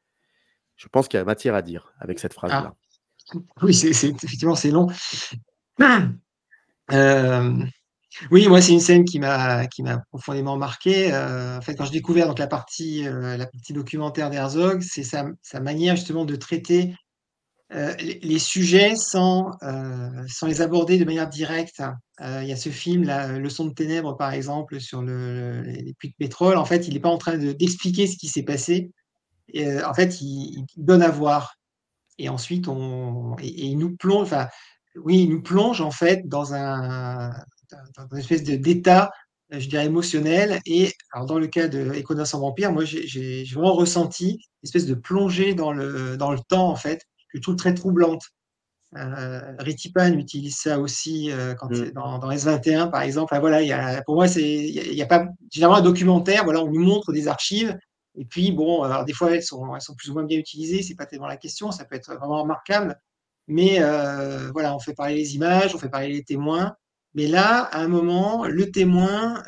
Je pense qu'il y a matière à dire avec cette phrase-là. Oui, effectivement, c'est long. Oui, moi, c'est une scène qui m'a profondément marqué. En fait, quand je découvert donc la partie documentaire d'Herzog, c'est sa manière justement de traiter les sujets sans les aborder de manière directe. Il y a ce film, Leçon de ténèbres, par exemple, sur les puits de pétrole. En fait, il n'est pas en train d'expliquer ce qui s'est passé. Et, en fait, il donne à voir. Et ensuite, il nous plonge, enfin, oui, il nous plonge en fait dans une espèce d'état, je dirais, émotionnel. Et alors, dans le cas de Écho d'un sang vampire, moi, j'ai vraiment ressenti une espèce de plongée dans le temps, en fait, que je trouve très troublante. Ritipan utilise ça aussi quand c'est dans S21, par exemple. Ah, voilà, pour moi, il y a pas généralement un documentaire. Voilà, on nous montre des archives. Et puis, bon, alors des fois, elles sont plus ou moins bien utilisées. C'est pas tellement la question. Ça peut être vraiment remarquable. Mais voilà, on fait parler les images, on fait parler les témoins. Mais là, à un moment, le témoin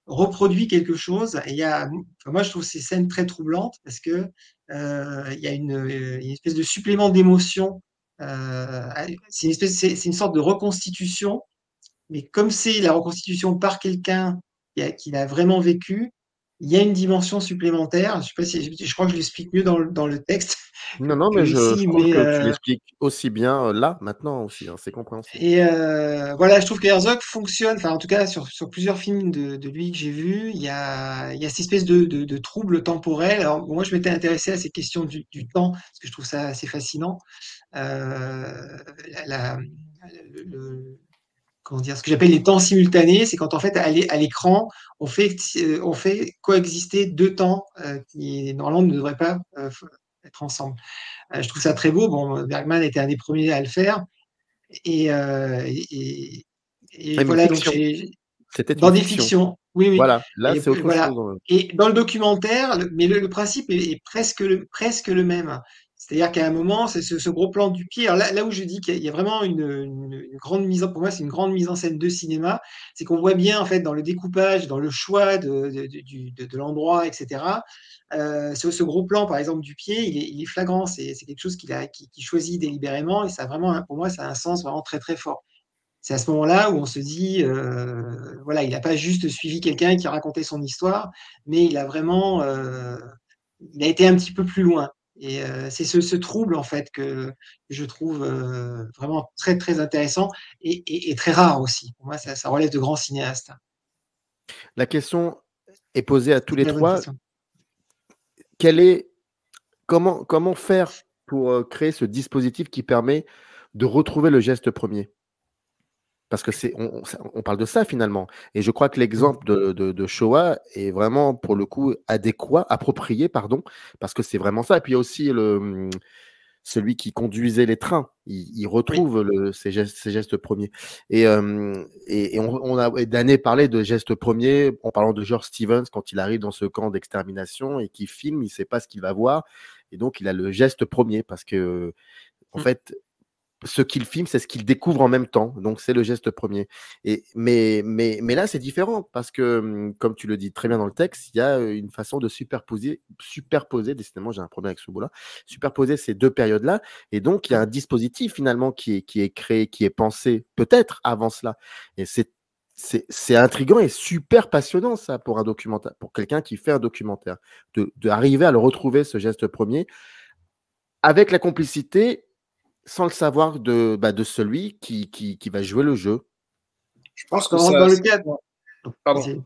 reproduit quelque chose. Et enfin, moi, je trouve ces scènes très troublantes parce que il y a une espèce de supplément d'émotion. C'est une sorte de reconstitution, mais comme c'est la reconstitution par quelqu'un qui l'a vraiment vécu, il y a une dimension supplémentaire. Je sais pas je crois que je l'explique mieux dans le texte Non, que mais je ici, trouve mais que tu l'expliques aussi bien là, maintenant aussi, hein, c'est compréhensible. et voilà, je trouve que Herzog fonctionne, enfin en tout cas sur plusieurs films de lui que j'ai vus, il y a cette espèce de trouble temporel. Alors moi, je m'étais intéressé à ces questions du temps parce que je trouve ça assez fascinant. La, la- le- comment dire, ce que j'appelle les temps simultanés, c'est quand en fait à l'écran, on fait coexister deux temps qui normalement ne devraient pas être ensemble. Je trouve ça très beau. Bon, Bergman était un des premiers à le faire. Et, Même une voilà, donc fiction, c'était une dans des fiction. fictions, oui, oui. Voilà, là, Et c'est autre voilà. chose. Et dans le documentaire, mais le principe est presque le même. C'est-à-dire qu'à un moment, c'est ce gros plan du pied. Alors là où je dis qu'il y a vraiment une grande pour moi, c'est une grande mise en scène de cinéma, c'est qu'on voit bien en fait dans le découpage, dans le choix de l'endroit, etc. Ce gros plan, par exemple, du pied, il est flagrant. C'est quelque chose qu'il choisit délibérément et ça a vraiment, pour moi, ça a un sens vraiment très très fort. C'est à ce moment-là où on se dit, voilà, il n'a pas juste suivi quelqu'un qui racontait son histoire, mais il a vraiment, il a été un petit peu plus loin. Et c'est ce trouble en fait que je trouve vraiment très très intéressant et très rare aussi. Pour moi, ça relève de grands cinéastes. La question est posée à tous C'est les la bonne trois. question. Comment faire pour créer ce dispositif qui permet de retrouver le geste premier? Parce que on parle de ça finalement. Et je crois que l'exemple de Shoah est vraiment, pour le coup, approprié, pardon, parce que c'est vraiment ça. Et puis il y a aussi celui qui conduisait les trains. Il Oui. retrouve ces gestes premiers. Et on a d'années parlé de gestes premiers en parlant de George Stevens quand il arrive dans ce camp d'extermination et qu'il filme, il ne sait pas ce qu'il va voir. Et donc, il a le geste premier parce que, en fait, ce qu'il filme, c'est ce qu'il découvre en même temps. Donc, c'est le geste premier. Mais là, c'est différent parce que, comme tu le dis très bien dans le texte, il y a une façon de superposer, décidément, j'ai un problème avec ce mot-là, superposer ces deux périodes-là. Et donc, il y a un dispositif finalement qui est créé, qui est pensé peut-être avant cela. Et c'est intriguant et super passionnant, ça, pour un documentaire, pour quelqu'un qui fait un documentaire, d'arriver à le retrouver, ce geste premier, avec la complicité sans le savoir de celui qui va jouer le jeu. Je pense que Dans le cadre. Pardon.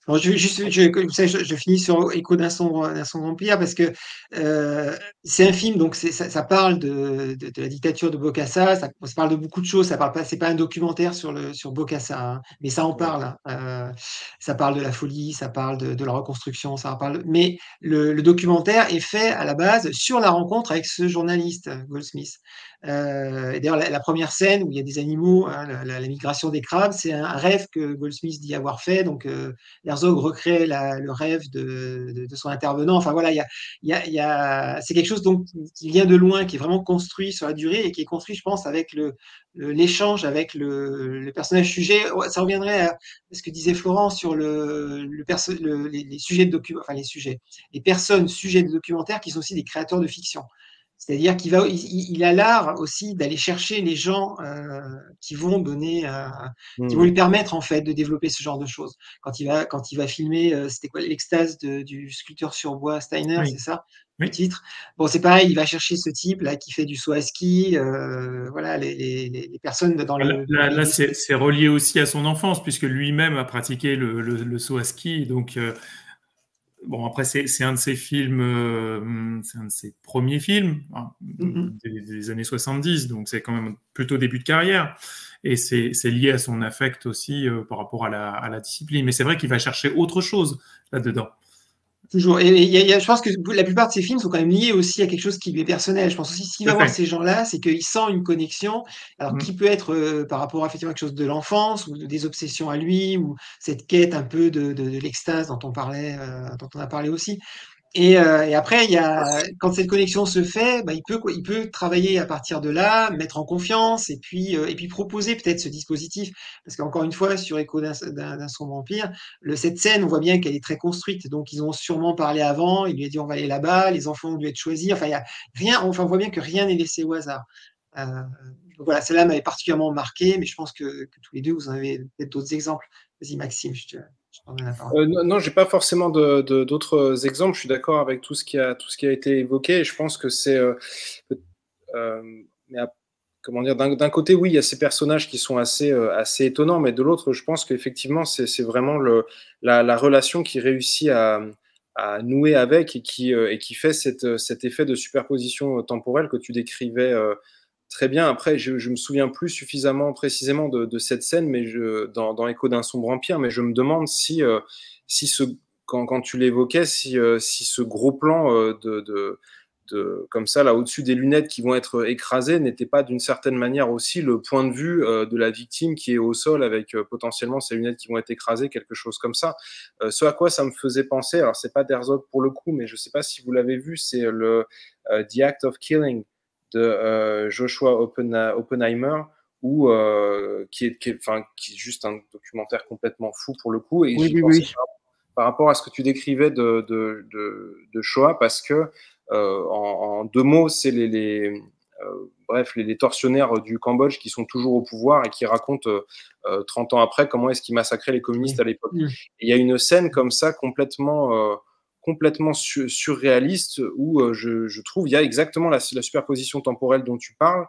Alors, je finis sur Écho d'un son vampire parce que c'est un film, donc ça parle de la dictature de Bokassa, ça parle de beaucoup de choses, ça parle pas, c'est pas un documentaire sur Bokassa, hein, mais ça en parle. Ça parle de la folie, ça parle de la reconstruction, mais le documentaire est fait à la base sur la rencontre avec ce journaliste Goldsmith. Et d'ailleurs, la première scène où il y a des animaux, hein, la migration des crabes, c'est un rêve que Goldsmith dit avoir fait. Donc, Herzog recrée le rêve de son intervenant. Enfin voilà, c'est quelque chose donc, qui vient de loin, qui est vraiment construit sur la durée et qui est construit, je pense, avec l'échange avec le personnage sujet. Ça reviendrait à ce que disait Florent sur les sujets de enfin les personnes sujets de documentaires qui sont aussi des créateurs de fiction. C'est-à-dire qu'il a l'art aussi d'aller chercher les gens qui vont qui vont lui permettre en fait de développer ce genre de choses. Quand il va filmer, c'était quoi l'extase du sculpteur sur bois Steiner, Oui. c'est ça, Oui. le titre. Bon, c'est pareil, il va chercher ce type là qui fait du saut à ski, voilà les personnes dans le. Là, c'est relié aussi à son enfance puisque lui-même a pratiqué le saut à ski, donc. Bon, après, c'est un de ses films, c'est un de ses premiers films, hein, des années 70, donc c'est quand même plutôt début de carrière. Et c'est lié à son affect aussi par rapport à la discipline. Mais c'est vrai qu'il va chercher autre chose là-dedans. Toujours. Et je pense que la plupart de ces films sont quand même liés aussi à quelque chose qui lui est personnel. Je pense aussi s'il va voir ces gens-là, c'est qu'il sent une connexion, alors qui peut être par rapport à effectivement quelque chose de l'enfance ou des obsessions à lui ou cette quête un peu de l'extase dont on a parlé aussi. Et après, quand cette connexion se fait, bah, il peut travailler à partir de là, mettre en confiance et puis proposer peut-être ce dispositif. Parce qu'encore une fois, sur Écho d'un sombre empire, cette scène, on voit bien qu'elle est très construite. Donc, ils ont sûrement parlé avant. Il lui a dit on va aller là-bas. Les enfants ont dû être choisis. Enfin, il y a rien. Enfin, on voit bien que rien n'est laissé au hasard. Donc voilà, celle-là m'avait particulièrement marqué, mais je pense que tous les deux, vous en avez peut-être d'autres exemples. Vas-y, Maxime, je te donne la parole. Non, j'ai pas forcément d'autres exemples. Je suis d'accord avec tout ce qui a été évoqué. Et je pense que c'est, comment dire, d'un côté, oui, il y a ces personnages qui sont assez étonnants, mais de l'autre, je pense qu'effectivement, c'est vraiment la relation qui réussit à nouer avec et qui fait cet effet de superposition temporelle que tu décrivais très bien. Après, je me souviens plus suffisamment précisément de cette scène, mais dans Écho d'un sombre empire, mais je me demande si quand tu l'évoquais, si ce gros plan comme ça là au-dessus des lunettes qui vont être écrasées n'était pas d'une certaine manière aussi le point de vue de la victime qui est au sol avec potentiellement ses lunettes qui vont être écrasées, quelque chose comme ça. Ce à quoi ça me faisait penser, alors c'est pas d'Herzog pour le coup, mais je sais pas si vous l'avez vu, c'est le The Act of Killing de Joshua Oppenheimer, qui est juste un documentaire complètement fou pour le coup. Et j'y pensais par rapport à ce que tu décrivais de Shoah, parce que en deux mots, c'est les tortionnaires du Cambodge qui sont toujours au pouvoir et qui racontent 30 ans après comment est-ce qu'ils massacraient les communistes à l'époque. Il y a une scène comme ça complètement surréaliste où je trouve il y a exactement la superposition temporelle dont tu parles,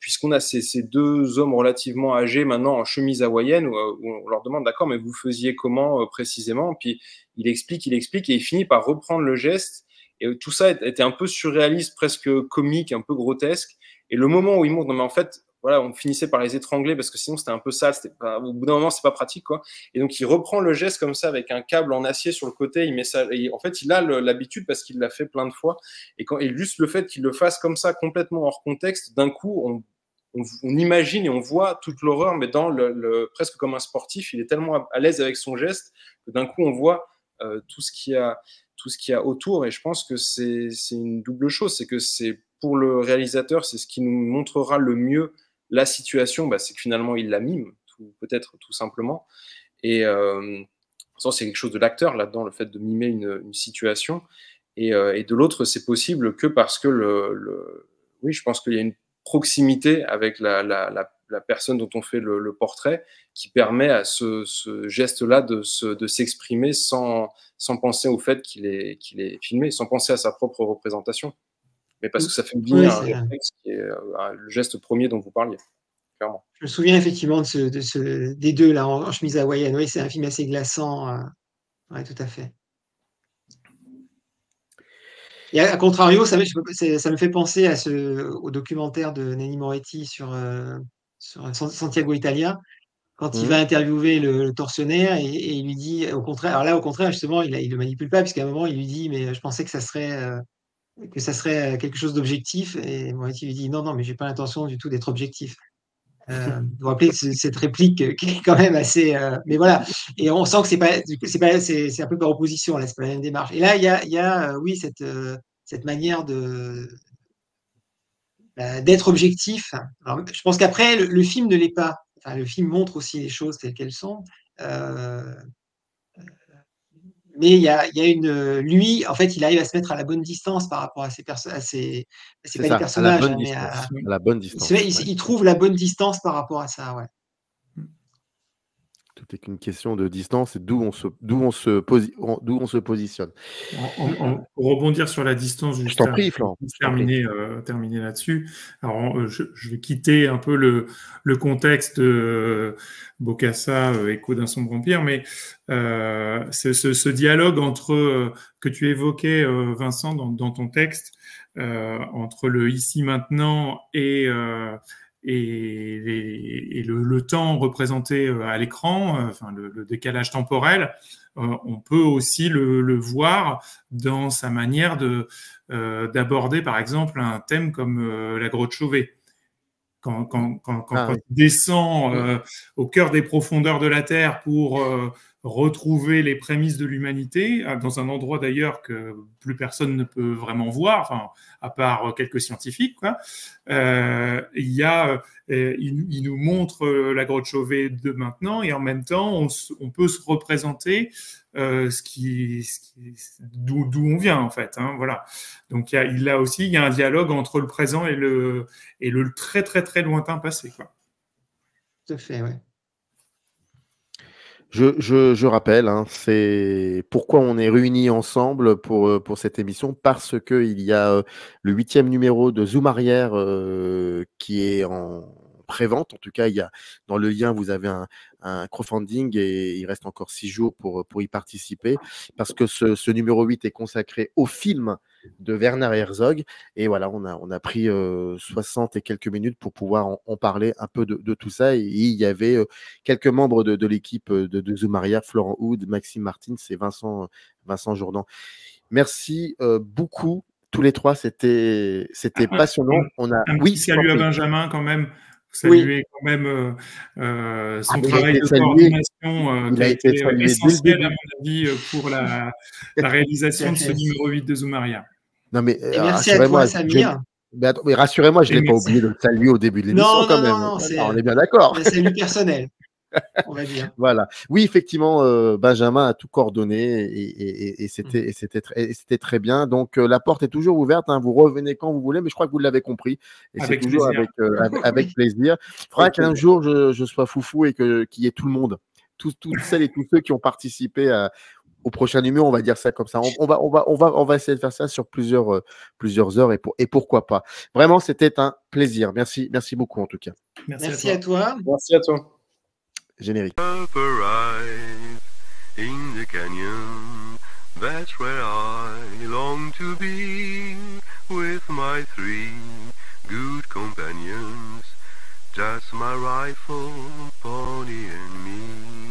puisqu'on a ces deux hommes relativement âgés maintenant en chemise hawaïenne où on leur demande d'accord, mais vous faisiez comment précisément, puis il explique et il finit par reprendre le geste. Et tout ça était un peu surréaliste, presque comique, un peu grotesque. Et le moment où il montre, non mais en fait, voilà, on finissait par les étrangler parce que sinon c'était un peu sale. Au bout d'un moment, c'est pas pratique, quoi. Et donc il reprend le geste comme ça avec un câble en acier sur le côté. Il met ça. Et en fait, il a l'habitude parce qu'il l'a fait plein de fois. Et juste le fait qu'il le fasse comme ça, complètement hors contexte, d'un coup, on imagine et on voit toute l'horreur, mais presque comme un sportif. Il est tellement à l'aise avec son geste que d'un coup, on voit tout ce qu'il y a autour. Et je pense que c'est une double chose. C'est que c'est pour le réalisateur, c'est ce qui nous montrera le mieux la situation, c'est que finalement il la mime, peut-être tout simplement. Et ça, c'est quelque chose de l'acteur là-dedans, le fait de mimer une situation. Et de l'autre, c'est possible que parce que oui, je pense qu'il y a une proximité avec la personne dont on fait le portrait qui permet à ce geste-là de s'exprimer sans penser au fait qu'il est filmé, sans penser à sa propre représentation. Mais parce que ça fait bien un réflexe qui est le geste premier dont vous parliez, clairement. Je me souviens effectivement des deux là en chemise hawaïenne. Oui, c'est un film assez glaçant. Oui, tout à fait. Et à contrario, ça me fait penser au documentaire de Nanni Moretti sur Santiago Italia, quand il va interviewer le tortionnaire et il lui dit, au contraire, alors là, au contraire, justement, il le manipule pas, puisqu'à un moment, il lui dit, mais je pensais que ça serait que ça serait quelque chose d'objectif. Et Moretti lui dit non, non, mais j'ai pas l'intention du tout d'être objectif. Vous vous rappelez cette réplique qui est quand même assez. Mais voilà. Et on sent que c'est un peu par opposition, là, c'est pas la même démarche. Et là, il y a oui, cette manière d'être objectif. Alors, je pense qu'après, le film ne l'est pas. Enfin, le film montre aussi les choses telles qu'elles sont. Mais il y a lui, en fait, il arrive à se mettre à la bonne distance par rapport à ses personnages. C'est C'est pas les ça, à la personnages, bonne hein, mais distance. À la bonne distance. il trouve la bonne distance par rapport à ça, ouais. Tout est qu'une question de distance et d'où on se positionne. Pour rebondir sur la distance, juste Je t'en prie, Florent. terminer là-dessus. Alors, je vais quitter un peu le contexte Bokassa, Écho d'un sombre empire, mais ce dialogue que tu évoquais, Vincent, dans ton texte, entre le ici maintenant et le temps représenté à l'écran, enfin le décalage temporel, on peut aussi le voir dans sa manière d'aborder, par exemple, un thème comme la grotte Chauvet. Quand il descend au cœur des profondeurs de la Terre pour retrouver les prémices de l'humanité, dans un endroit d'ailleurs que plus personne ne peut vraiment voir, enfin, à part quelques scientifiques, quoi. Il nous montre la grotte Chauvet de maintenant, et en même temps, on peut se représenter d'où on vient, en fait, hein, voilà. Donc il y a un dialogue entre le présent et le très très très lointain passé, quoi. Tout à fait, ouais. Je rappelle, hein, c'est pourquoi on est réunis ensemble pour cette émission, parce qu'il y a le 8e numéro de Zoom Arrière qui est en pré-vente. En tout cas, dans le lien, vous avez un crowdfunding et il reste encore 6 jours pour y participer, parce que ce numéro 8 est consacré au film de Werner Herzog. Et voilà, on a pris 60 et quelques minutes pour pouvoir en parler un peu de tout ça. Et il y avait quelques membres de l'équipe de Zoom Arrière, Florent Houd, Maxime Martins et Vincent Jourdan. Merci beaucoup tous les trois, c'était passionnant. Petit salut à Benjamin quand même. Saluer quand même son travail de coordination qui a été essentiel à mon avis pour la réalisation de ce numéro 8 de Zoom Arrière. Non mais merci à toi, Samir. Mais rassurez-moi, je ne l'ai pas oublié de le saluer au début de l'émission quand même. Non, on est bien d'accord. Un salut personnel, on va dire. Voilà. Oui, effectivement, Benjamin a tout coordonné et c'était très bien. Donc, la porte est toujours ouverte. Hein, vous revenez quand vous voulez, mais je crois que vous l'avez compris. Et c'est toujours avec plaisir. Il faudra qu'un jour, je sois foufou et qu'il y ait tout le monde. Toutes celles et tous ceux qui ont participé au prochain numéro, on va dire ça comme ça. On va essayer de faire ça sur plusieurs heures et pourquoi pas. Vraiment, c'était un plaisir. Merci beaucoup en tout cas. Merci à toi. Merci à toi. Générique. In the canyon, that's where I long to be, with my 3 good companions, just my rifle, pony and me.